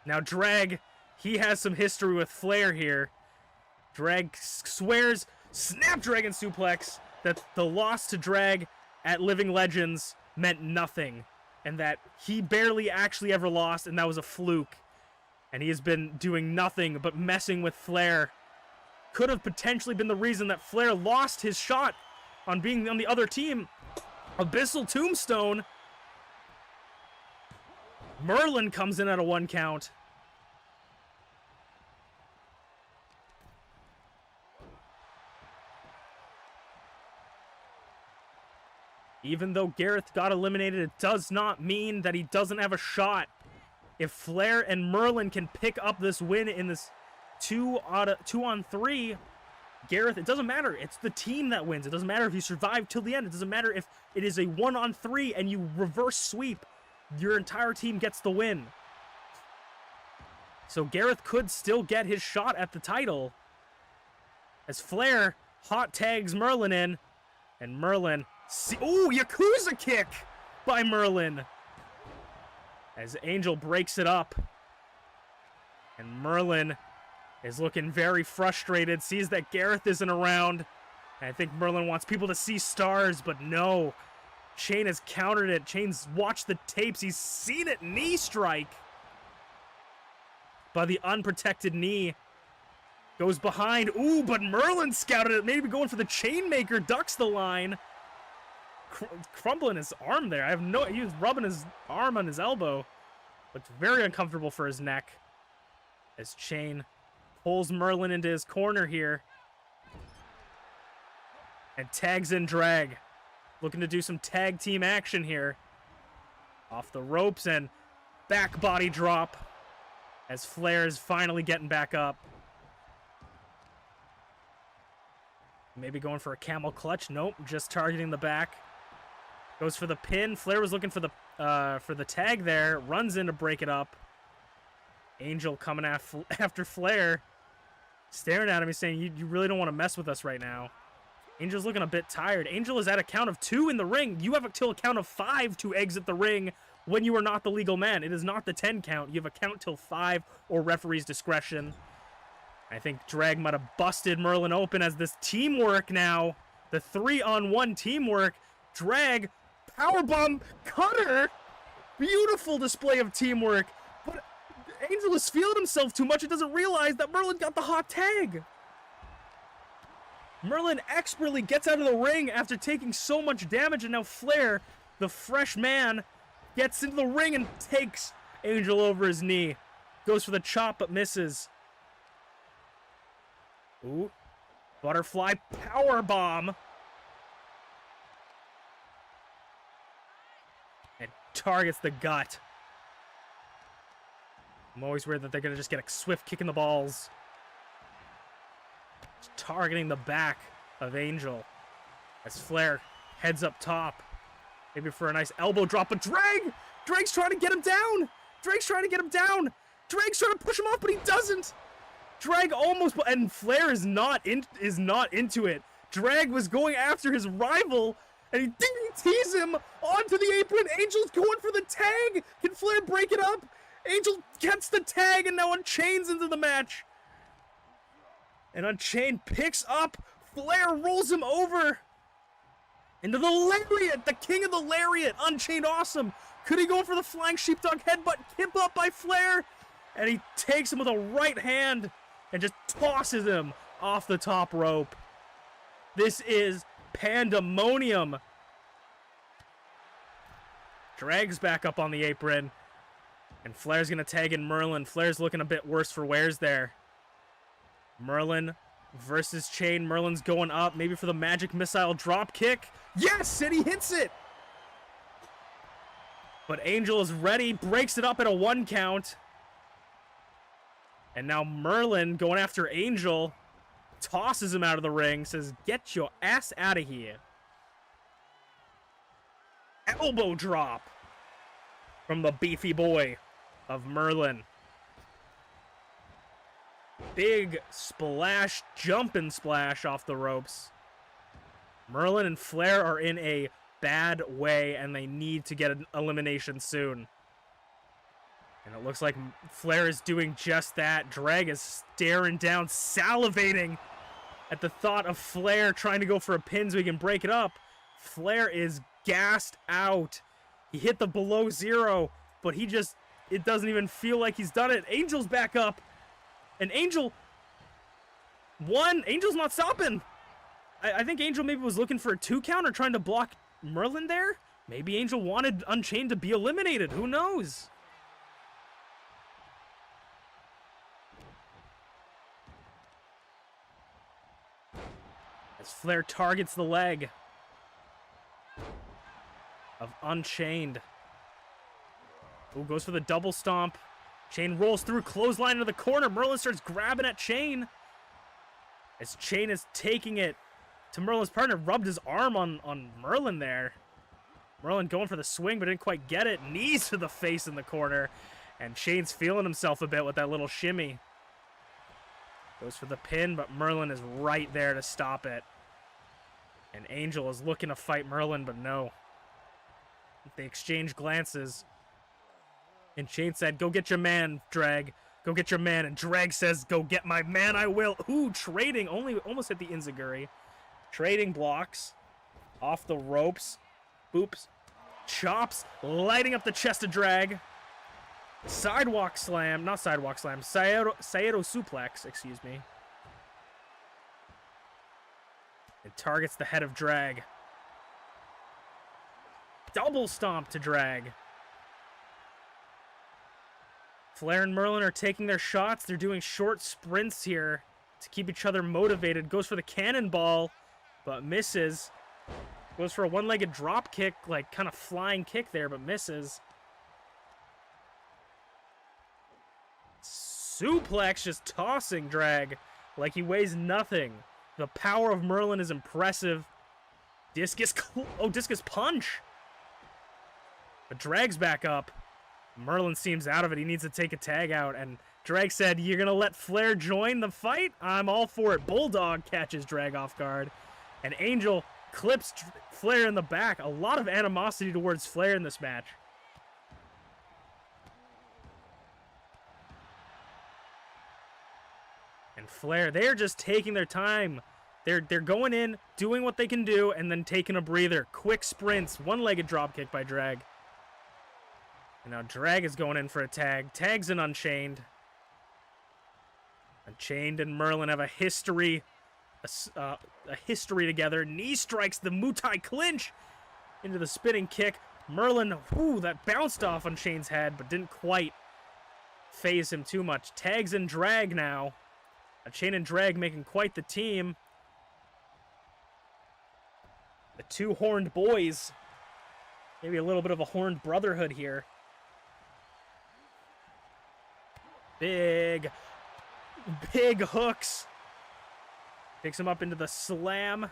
Now Drag, he has some history with Flair here. Drag swears, Snapdragon suplex, that the loss to Drag at Living Legends meant nothing, and that he barely actually ever lost, and that was a fluke. And he has been doing nothing but messing with Flair. Could have potentially been the reason that Flair lost his shot on being on the other team. Abyssal Tombstone. Merlin comes in at a 1 count. Even though Gareth got eliminated, it does not mean that he doesn't have a shot. If Flair and Merlin can pick up this win in this 2-on-3, Gareth, it doesn't matter. It's the team that wins. It doesn't matter if you survive till the end. It doesn't matter if it is a 1-on-3 and you reverse sweep. Your entire team gets the win. So Gareth could still get his shot at the title. As Flair hot tags Merlin in. And Merlin... Ooh, Yakuza kick by Merlin. As Angel breaks it up. And Merlin is looking very frustrated, sees that Gareth isn't around. And I think Merlin wants people to see stars, but no. Chain has countered it. Chain's watched the tapes. He's seen it. Knee strike. By the unprotected knee. Goes behind. Ooh, but Merlin scouted it. Maybe going for the Chainmaker. Ducks the line. Crumbling his arm there. He was rubbing his arm on his elbow. Looked very uncomfortable for his neck. As Chain pulls Merlin into his corner here. And tags in Drag. Looking to do some tag team action here. Off the ropes and back body drop. As Flair is finally getting back up. Maybe going for a camel clutch. Nope, just targeting the back. Goes for the pin. Flair was looking for the tag there. Runs in to break it up. Angel coming after Flair. Staring at him. He's saying, you really don't want to mess with us right now. Angel's looking a bit tired. Angel is at a count of 2 in the ring. You have until a count of 5 to exit the ring when you are not the legal man. It is not the 10 count. You have a count till 5 or referee's discretion. I think Drag might have busted Merlin open as this teamwork now. The 3-on-1 teamwork. Drag, powerbomb, cutter. Beautiful display of teamwork. But Angel is feeling himself too much and doesn't realize that Merlin got the hot tag. Merlin expertly gets out of the ring after taking so much damage, and now Flair, the fresh man, gets into the ring and takes Angel over his knee. Goes for the chop, but misses. Ooh. Butterfly power bomb. And targets the gut. I'm always worried that they're going to just get a swift kick in the balls. Just targeting the back of Angel. As Flair heads up top. Maybe for a nice elbow drop, but Drag's trying to get him down! Drag's trying to push him off, but he doesn't! Drag almost, and Flair is not into it. Drag was going after his rival, and he DDTs him onto the apron. Angel's going for the tag! Can Flair break it up? Angel gets the tag, and now Unchained's into the match. And Unchained picks up. Flair rolls him over. Into the lariat, the king of the lariat, UnchainedAwesome. Could he go for the flying sheepdog headbutt? Kip up by Flair. And he takes him with a right hand and just tosses him off the top rope. This is pandemonium. Drag's back up on the apron. And Flair's going to tag in Merlin. Flair's looking a bit worse for wears there. Merlin versus Chain. Merlin's going up, maybe for the magic missile drop kick. Yes, and he hits it. But Angel is ready, breaks it up at a 1 count. And now Merlin going after Angel, tosses him out of the ring, says, "Get your ass out of here." Elbow drop from the beefy boy of Merlin. Big splash, jumping splash off the ropes. Merlin and Flair are in a bad way, and they need to get an elimination soon. And it looks like Flair is doing just that. Drag is staring down, salivating at the thought of Flair trying to go for a pin so he can break it up. Flair is gassed out. He hit the below zero, but it doesn't even feel like he's done it. Angel's back up. And Angel's not stopping. I think Angel maybe was looking for a 2 count or trying to block Merlin there. Maybe Angel wanted Unchained to be eliminated. Who knows? As Flair targets the leg of Unchained. Who goes for the double stomp. Chain rolls through, clothesline into the corner. Merlin starts grabbing at Chain. As Chain is taking it to Merlin's partner. Rubbed his arm on Merlin there. Merlin going for the swing, but didn't quite get it. Knees to the face in the corner. And Chain's feeling himself a bit with that little shimmy. Goes for the pin, but Merlin is right there to stop it. And Angel is looking to fight Merlin, but no. They exchange glances. And Chain said, "Go get your man, Drag. Go get your man." And Drag says, "Go get my man, I will." Ooh, trading. Almost hit the Enziguri. Trading blocks. Off the ropes. Boops. Chops. Lighting up the chest of Drag. Sidewalk slam. Not sidewalk slam. Saero suplex, excuse me. It targets the head of Drag. Double stomp to Drag. Flair and Merlin are taking their shots. They're doing short sprints here to keep each other motivated. Goes for the cannonball, but misses. Goes for a one-legged drop kick, like kind of flying kick there, but misses. Suplex, just tossing Drag like he weighs nothing. The power of Merlin is impressive. Discus punch. But Drag's back up. Merlin seems out of it. He needs to take a tag out. And Drag said, "You're going to let Flair join the fight? I'm all for it." Bulldog catches Drag off guard. And Angel clips Flair in the back. A lot of animosity towards Flair in this match. And Flair, they're just taking their time. They're going in, doing what they can do, and then taking a breather. Quick sprints. One-legged dropkick by Drag. And now Drag is going in for a tag. Tags in Unchained. Unchained and Merlin have a history together. Knee strikes the Muay Thai clinch into the spinning kick. Merlin, whoo, that bounced off Unchained's head, but didn't quite phase him too much. Tags and Drag now. Unchained and Drag making quite the team. The two horned boys. Maybe a little bit of a horned brotherhood here. Big hooks. Picks him up into the slam.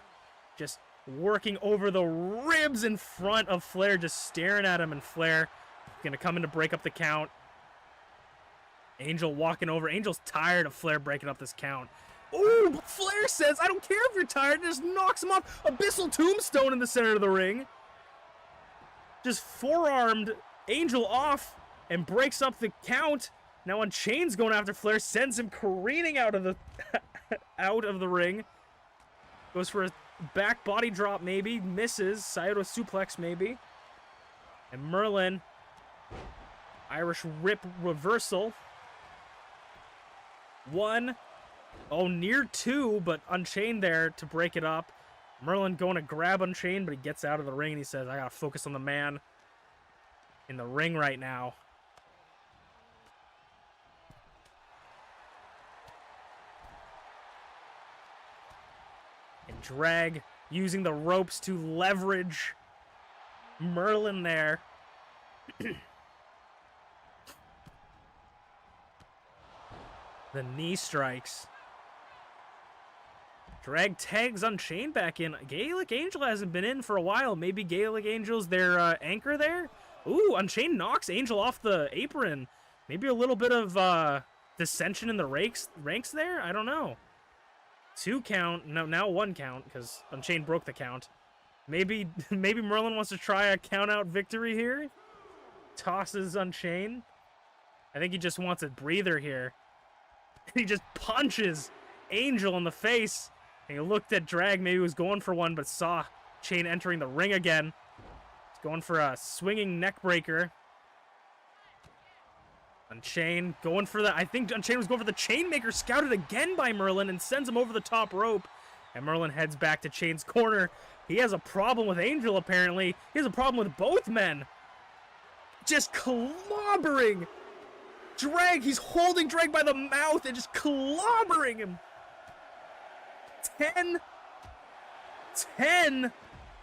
Just working over the ribs in front of Flair, just staring at him, and Flair gonna come in to break up the count. Angel walking over. Angel's tired of Flair breaking up this count. Ooh, but Flair says, I don't care if you're tired, just knocks him off. Abyssal Tombstone in the center of the ring. Just forearmed Angel off and breaks up the count. Now Unchained's going after Flair, sends him careening out of the ring. Goes for a back body drop maybe, misses. Saito suplex maybe. And Merlin, Irish Rip reversal. 1. Oh, near 2, but Unchained there to break it up. Merlin going to grab Unchained, but he gets out of the ring and he says, I gotta focus on the man in the ring right now. And Drag using the ropes to leverage Merlin there. The knee strikes. Drag tags Unchained back in. Gaelic Angel hasn't been in for a while. Maybe Gaelic Angel's their anchor there? Ooh, Unchained knocks Angel off the apron. Maybe a little bit of dissension in the ranks there? I don't know. 2 count. No, now 1 count, because Unchained broke the count. Maybe Merlin wants to try a count-out victory here. Tosses Unchained. I think he just wants a breather here. He just punches Angel in the face. And he looked at Drag, maybe he was going for one, but saw Chain entering the ring again. He's going for a swinging neck breaker. Unchained going for the, I think Unchained was going for the Chainmaker, scouted again by Merlin and sends him over the top rope. And Merlin heads back to Chain's corner. He has a problem with Angel, apparently. He has a problem with both men. Just clobbering Drag. He's holding Drag by the mouth and just clobbering him. 10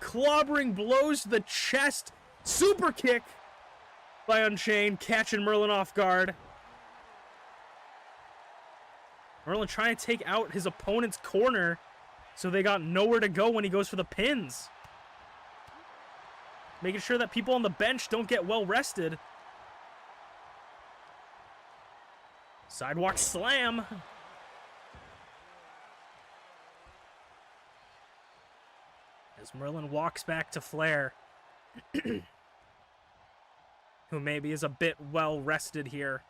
clobbering blows to the chest. Super kick by Unchained, catching Merlin off guard. Merlin trying to take out his opponent's corner, so they got nowhere to go when he goes for the pins. Making sure that people on the bench don't get well rested. Sidewalk slam. As Merlin walks back to Flair, who maybe is a bit well rested here.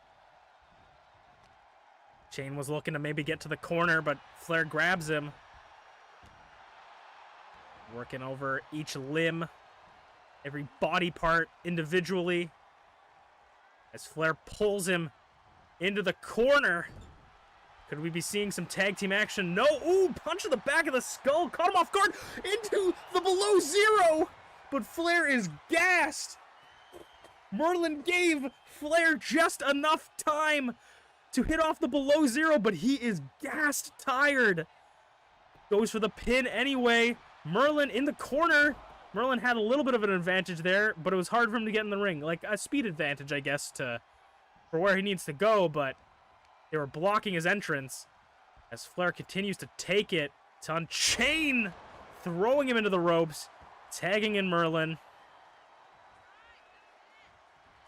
Chain was looking to maybe get to the corner, but Flair grabs him. Working over each limb, every body part individually, as Flair pulls him into the corner. Could we be seeing some tag team action? No. Ooh, punch to the back of the skull. Caught him off guard into the below zero. But Flair is gassed. Merlin gave Flair just enough time to hit off the below zero, but he is gassed, tired. Goes for the pin anyway. Merlin in the corner. Merlin had a little bit of an advantage there, but it was hard for him to get in the ring. Like a speed advantage, I guess, for where he needs to go, but they were blocking his entrance as Flair continues to take it to Unchained, throwing him into the ropes, tagging in Merlin.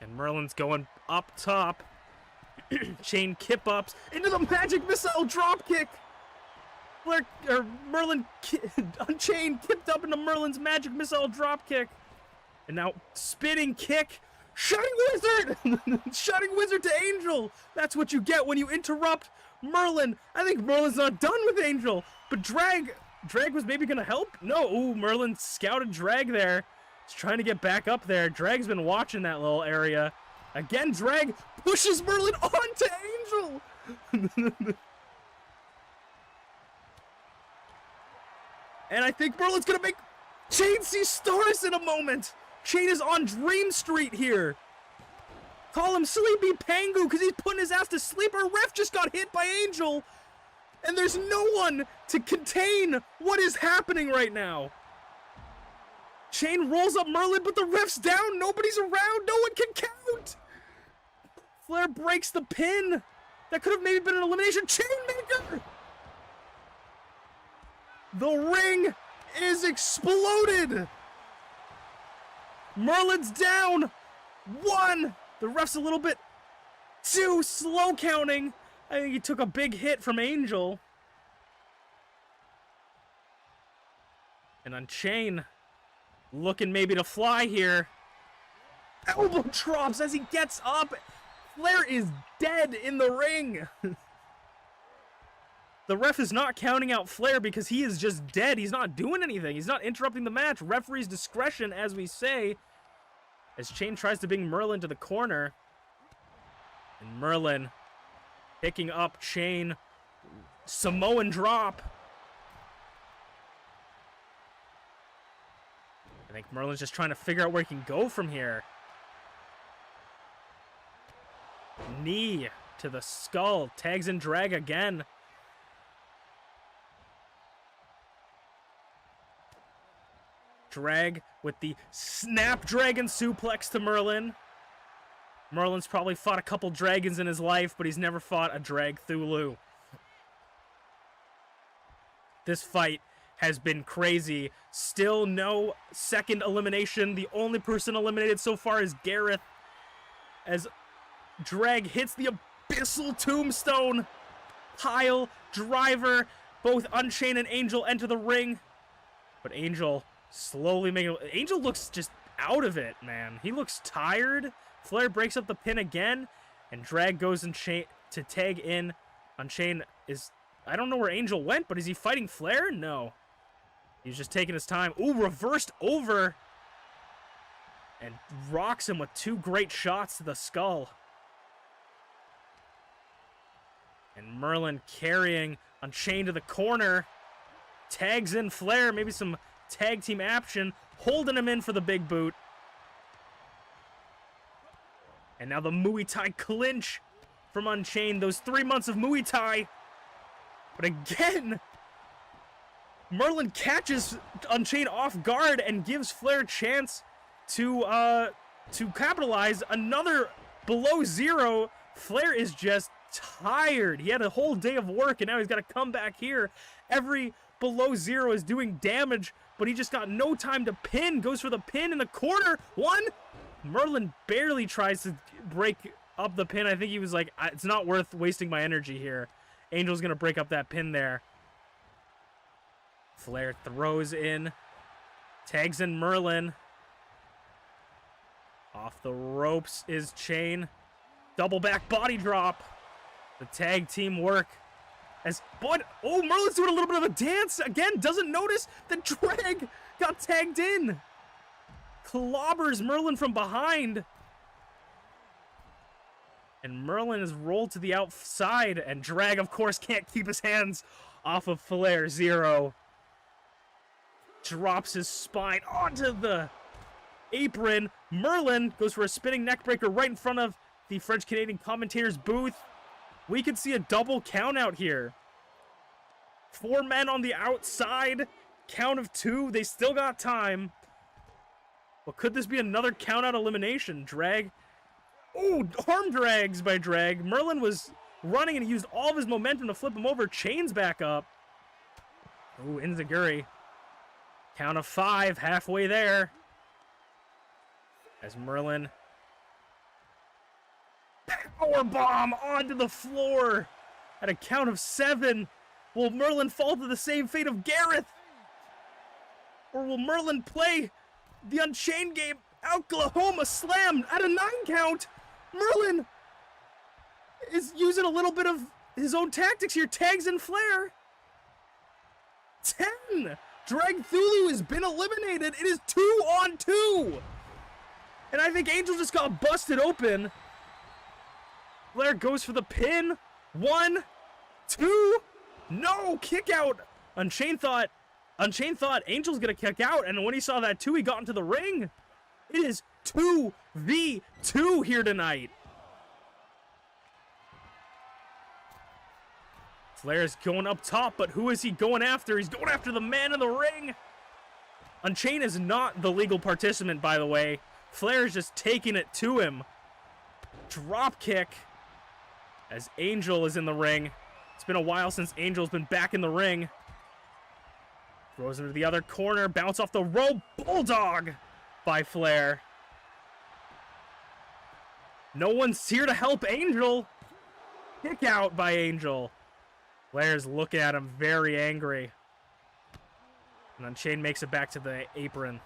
And Merlin's going up top. Chain kip ups into the magic missile drop kick. Unchained kipped up into Merlin's magic missile drop kick. And now spinning kick. Shutting Wizard! Shutting Wizard to Angel! That's what you get when you interrupt Merlin. I think Merlin's not done with Angel. But Drag was maybe going to help? No. Ooh, Merlin scouted Drag there. He's trying to get back up there. Drag's been watching that little area. Again, Drag pushes Merlin onto Angel. And I think Merlin's gonna make Chain see stars in a moment. Chain is on Dream Street here. Call him TheSleepyPengu because he's putting his ass to sleep. Our ref just got hit by Angel. And there's no one to contain what is happening right now. Chain rolls up Merlin, but the ref's down. Nobody's around. No one can count. Flair breaks the pin. That could have maybe been an elimination. Chainmaker! The ring is exploded. Merlin's down. 1. The ref's a little bit too slow counting. I think he took a big hit from Angel. And Unchained looking maybe to fly here. Elbow drops as he gets up. Flair is dead in the ring. The ref is not counting out Flair because he is just dead. He's not doing anything. He's not interrupting the match. Referee's discretion, as we say. As Chain tries to bring Merlin to the corner. And Merlin picking up Chain. Samoan drop. I think Merlin's just trying to figure out where he can go from here. Knee to the skull. Tags in Drag again. Drag with the Snapdragon suplex to Merlin. Merlin's probably fought a couple dragons in his life, but he's never fought a Dragthulu. This fight has been crazy. Still no second elimination. The only person eliminated so far is Gareth. As Drag hits the Abyssal Tombstone. Pile driver. Both Unchained and Angel enter the ring. But Angel slowly making... Angel looks just out of it, man. He looks tired. Flair breaks up the pin again. And Drag goes and to tag in. Unchained is... I don't know where Angel went, but is he fighting Flair? No. He's just taking his time. Ooh, reversed over. And rocks him with 2 great shots to the skull. And Merlin carrying Unchained to the corner. Tags in Flair. Maybe some tag team action. Holding him in for the big boot. And now the Muay Thai clinch from Unchained. Those 3 months of Muay Thai. But again, Merlin catches Unchained off guard and gives Flair a chance to capitalize. Another below zero. Flair is just tired. He had a whole day of work and now he's got to come back here. Every below zero is doing damage, but he just got no time to pin. Goes for the pin in the corner. 1. Merlin barely tries to break up the pin. I think he was like, it's not worth wasting my energy here. Angel's going to break up that pin there. Flair throws in. Tags in Merlin. Off the ropes is Chain. Double back body drop. The tag team work. Oh, Merlin's doing a little bit of a dance. Again, doesn't notice the Drag got tagged in. Clobbers Merlin from behind. And Merlin is rolled to the outside. And Drag, of course, can't keep his hands off of FlairZero. Drops his spine onto the apron. Merlin goes for a spinning neckbreaker right in front of the French-Canadian commentator's booth. We could see a double count out here. 4 men on the outside. Count of 2. They still got time. But could this be another count out elimination? Drag. Oh, arm drags by Drag. Merlin was running and he used all of his momentum to flip him over. Chain's back up. Oh, Enziguri. Count of 5, halfway there. As Merlin powerbomb onto the floor at a count of 7. Will Merlin fall to the same fate of Gareth? Or will Merlin play the Unchained game? Oklahoma slam at a 9 count. Merlin is using a little bit of his own tactics here. Tags in Flair. 10. Dragthulu has been eliminated. It is 2 on 2. And I think Angel just got busted open. Flair goes for the pin. 1, 2. No, kick out. Unchained thought Angel's gonna kick out, and when he saw that too, he got into the ring. It is 2v2 here tonight. Flair's going up top, but who is he going after? He's going after the man in the ring. Unchained is not the legal participant, by the way. Flair's just taking it to him. Drop kick as Angel is in the ring. It's been a while since Angel's been back in the ring. Throws him to the other corner. Bounce off the rope. Bulldog by Flair. No one's here to help Angel. Kick out by Angel. Flair's looking at him very angry. And Unchained makes it back to the apron.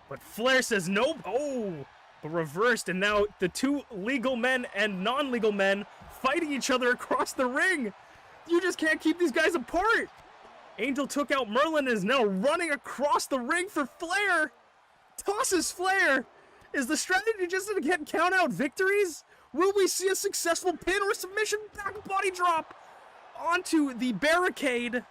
But Flair says nope. Oh, but reversed. And now the two legal men and non-legal men fighting each other across the ring. You just can't keep these guys apart. Angel took out Merlin and is now running across the ring for Flair. Tosses Flair. Is the strategy just to get count-out victories? Will we see a successful pin or a submission back body drop onto the barricade?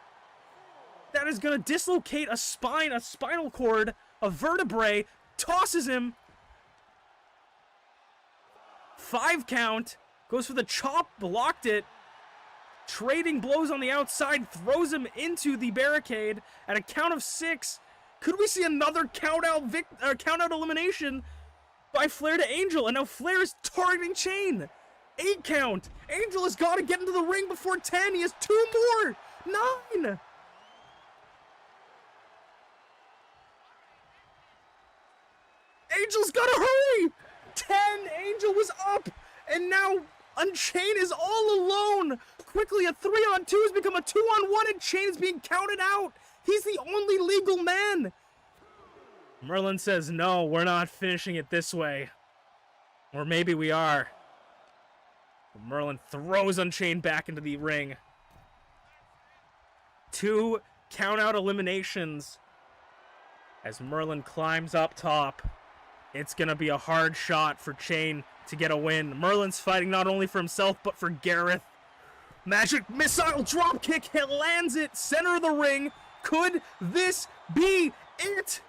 That is going to dislocate a spine, a spinal cord, a vertebrae. Tosses him. 5 count. Goes for the chop, blocked it. Trading blows on the outside, throws him into the barricade at a count of 6. Could we see another count-out elimination by Flair to Angel? And now Flair is targeting Chain. 8 count. Angel has got to get into the ring before 10. He has 2 more. 9. Angel's got to hurry. 10. Angel was up. And now Unchained is all alone. Quickly, a 3-on-2 has become a 2-on-1, and Chain is being counted out. He's the only legal man. Merlin says, no, we're not finishing it this way. Or maybe we are. But Merlin throws Unchained back into the ring. 2 count-out eliminations as Merlin climbs up top. It's going to be a hard shot for Chain to get a win. Merlin's fighting not only for himself, but for Gareth. Magic missile drop kick. He lands it. Center of the ring. Could this be it?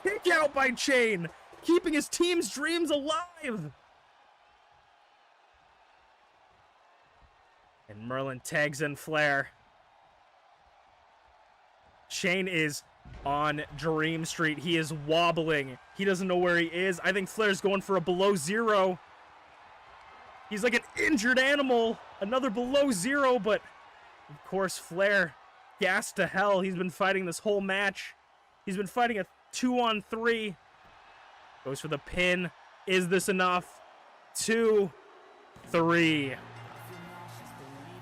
Kick out by Chain. Keeping his team's dreams alive. And Merlin tags in Flair. Chain is on Dream Street. He is wobbling. He doesn't know where he is. I think Flair's going for a below 0. He's like an injured animal. Another below 0, but of course Flair gassed to hell. He's been fighting this whole match. He's been fighting a 2-on-3. Goes for the pin. Is this enough? 2, 3.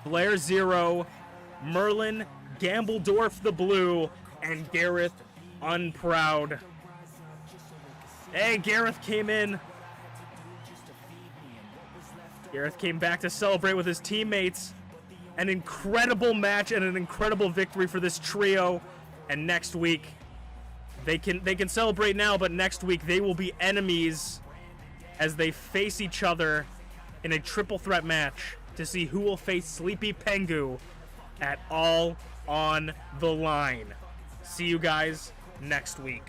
FlairZero, Merlin, Gambledorf the Blue, and Gareth Unproud. Hey, Gareth came in. Gareth came back to celebrate with his teammates. An incredible match and an incredible victory for this trio. And next week, they can celebrate now, but next week they will be enemies as they face each other in a triple threat match to see who will face TheSleepyPengu at All on the Line. See you guys next week.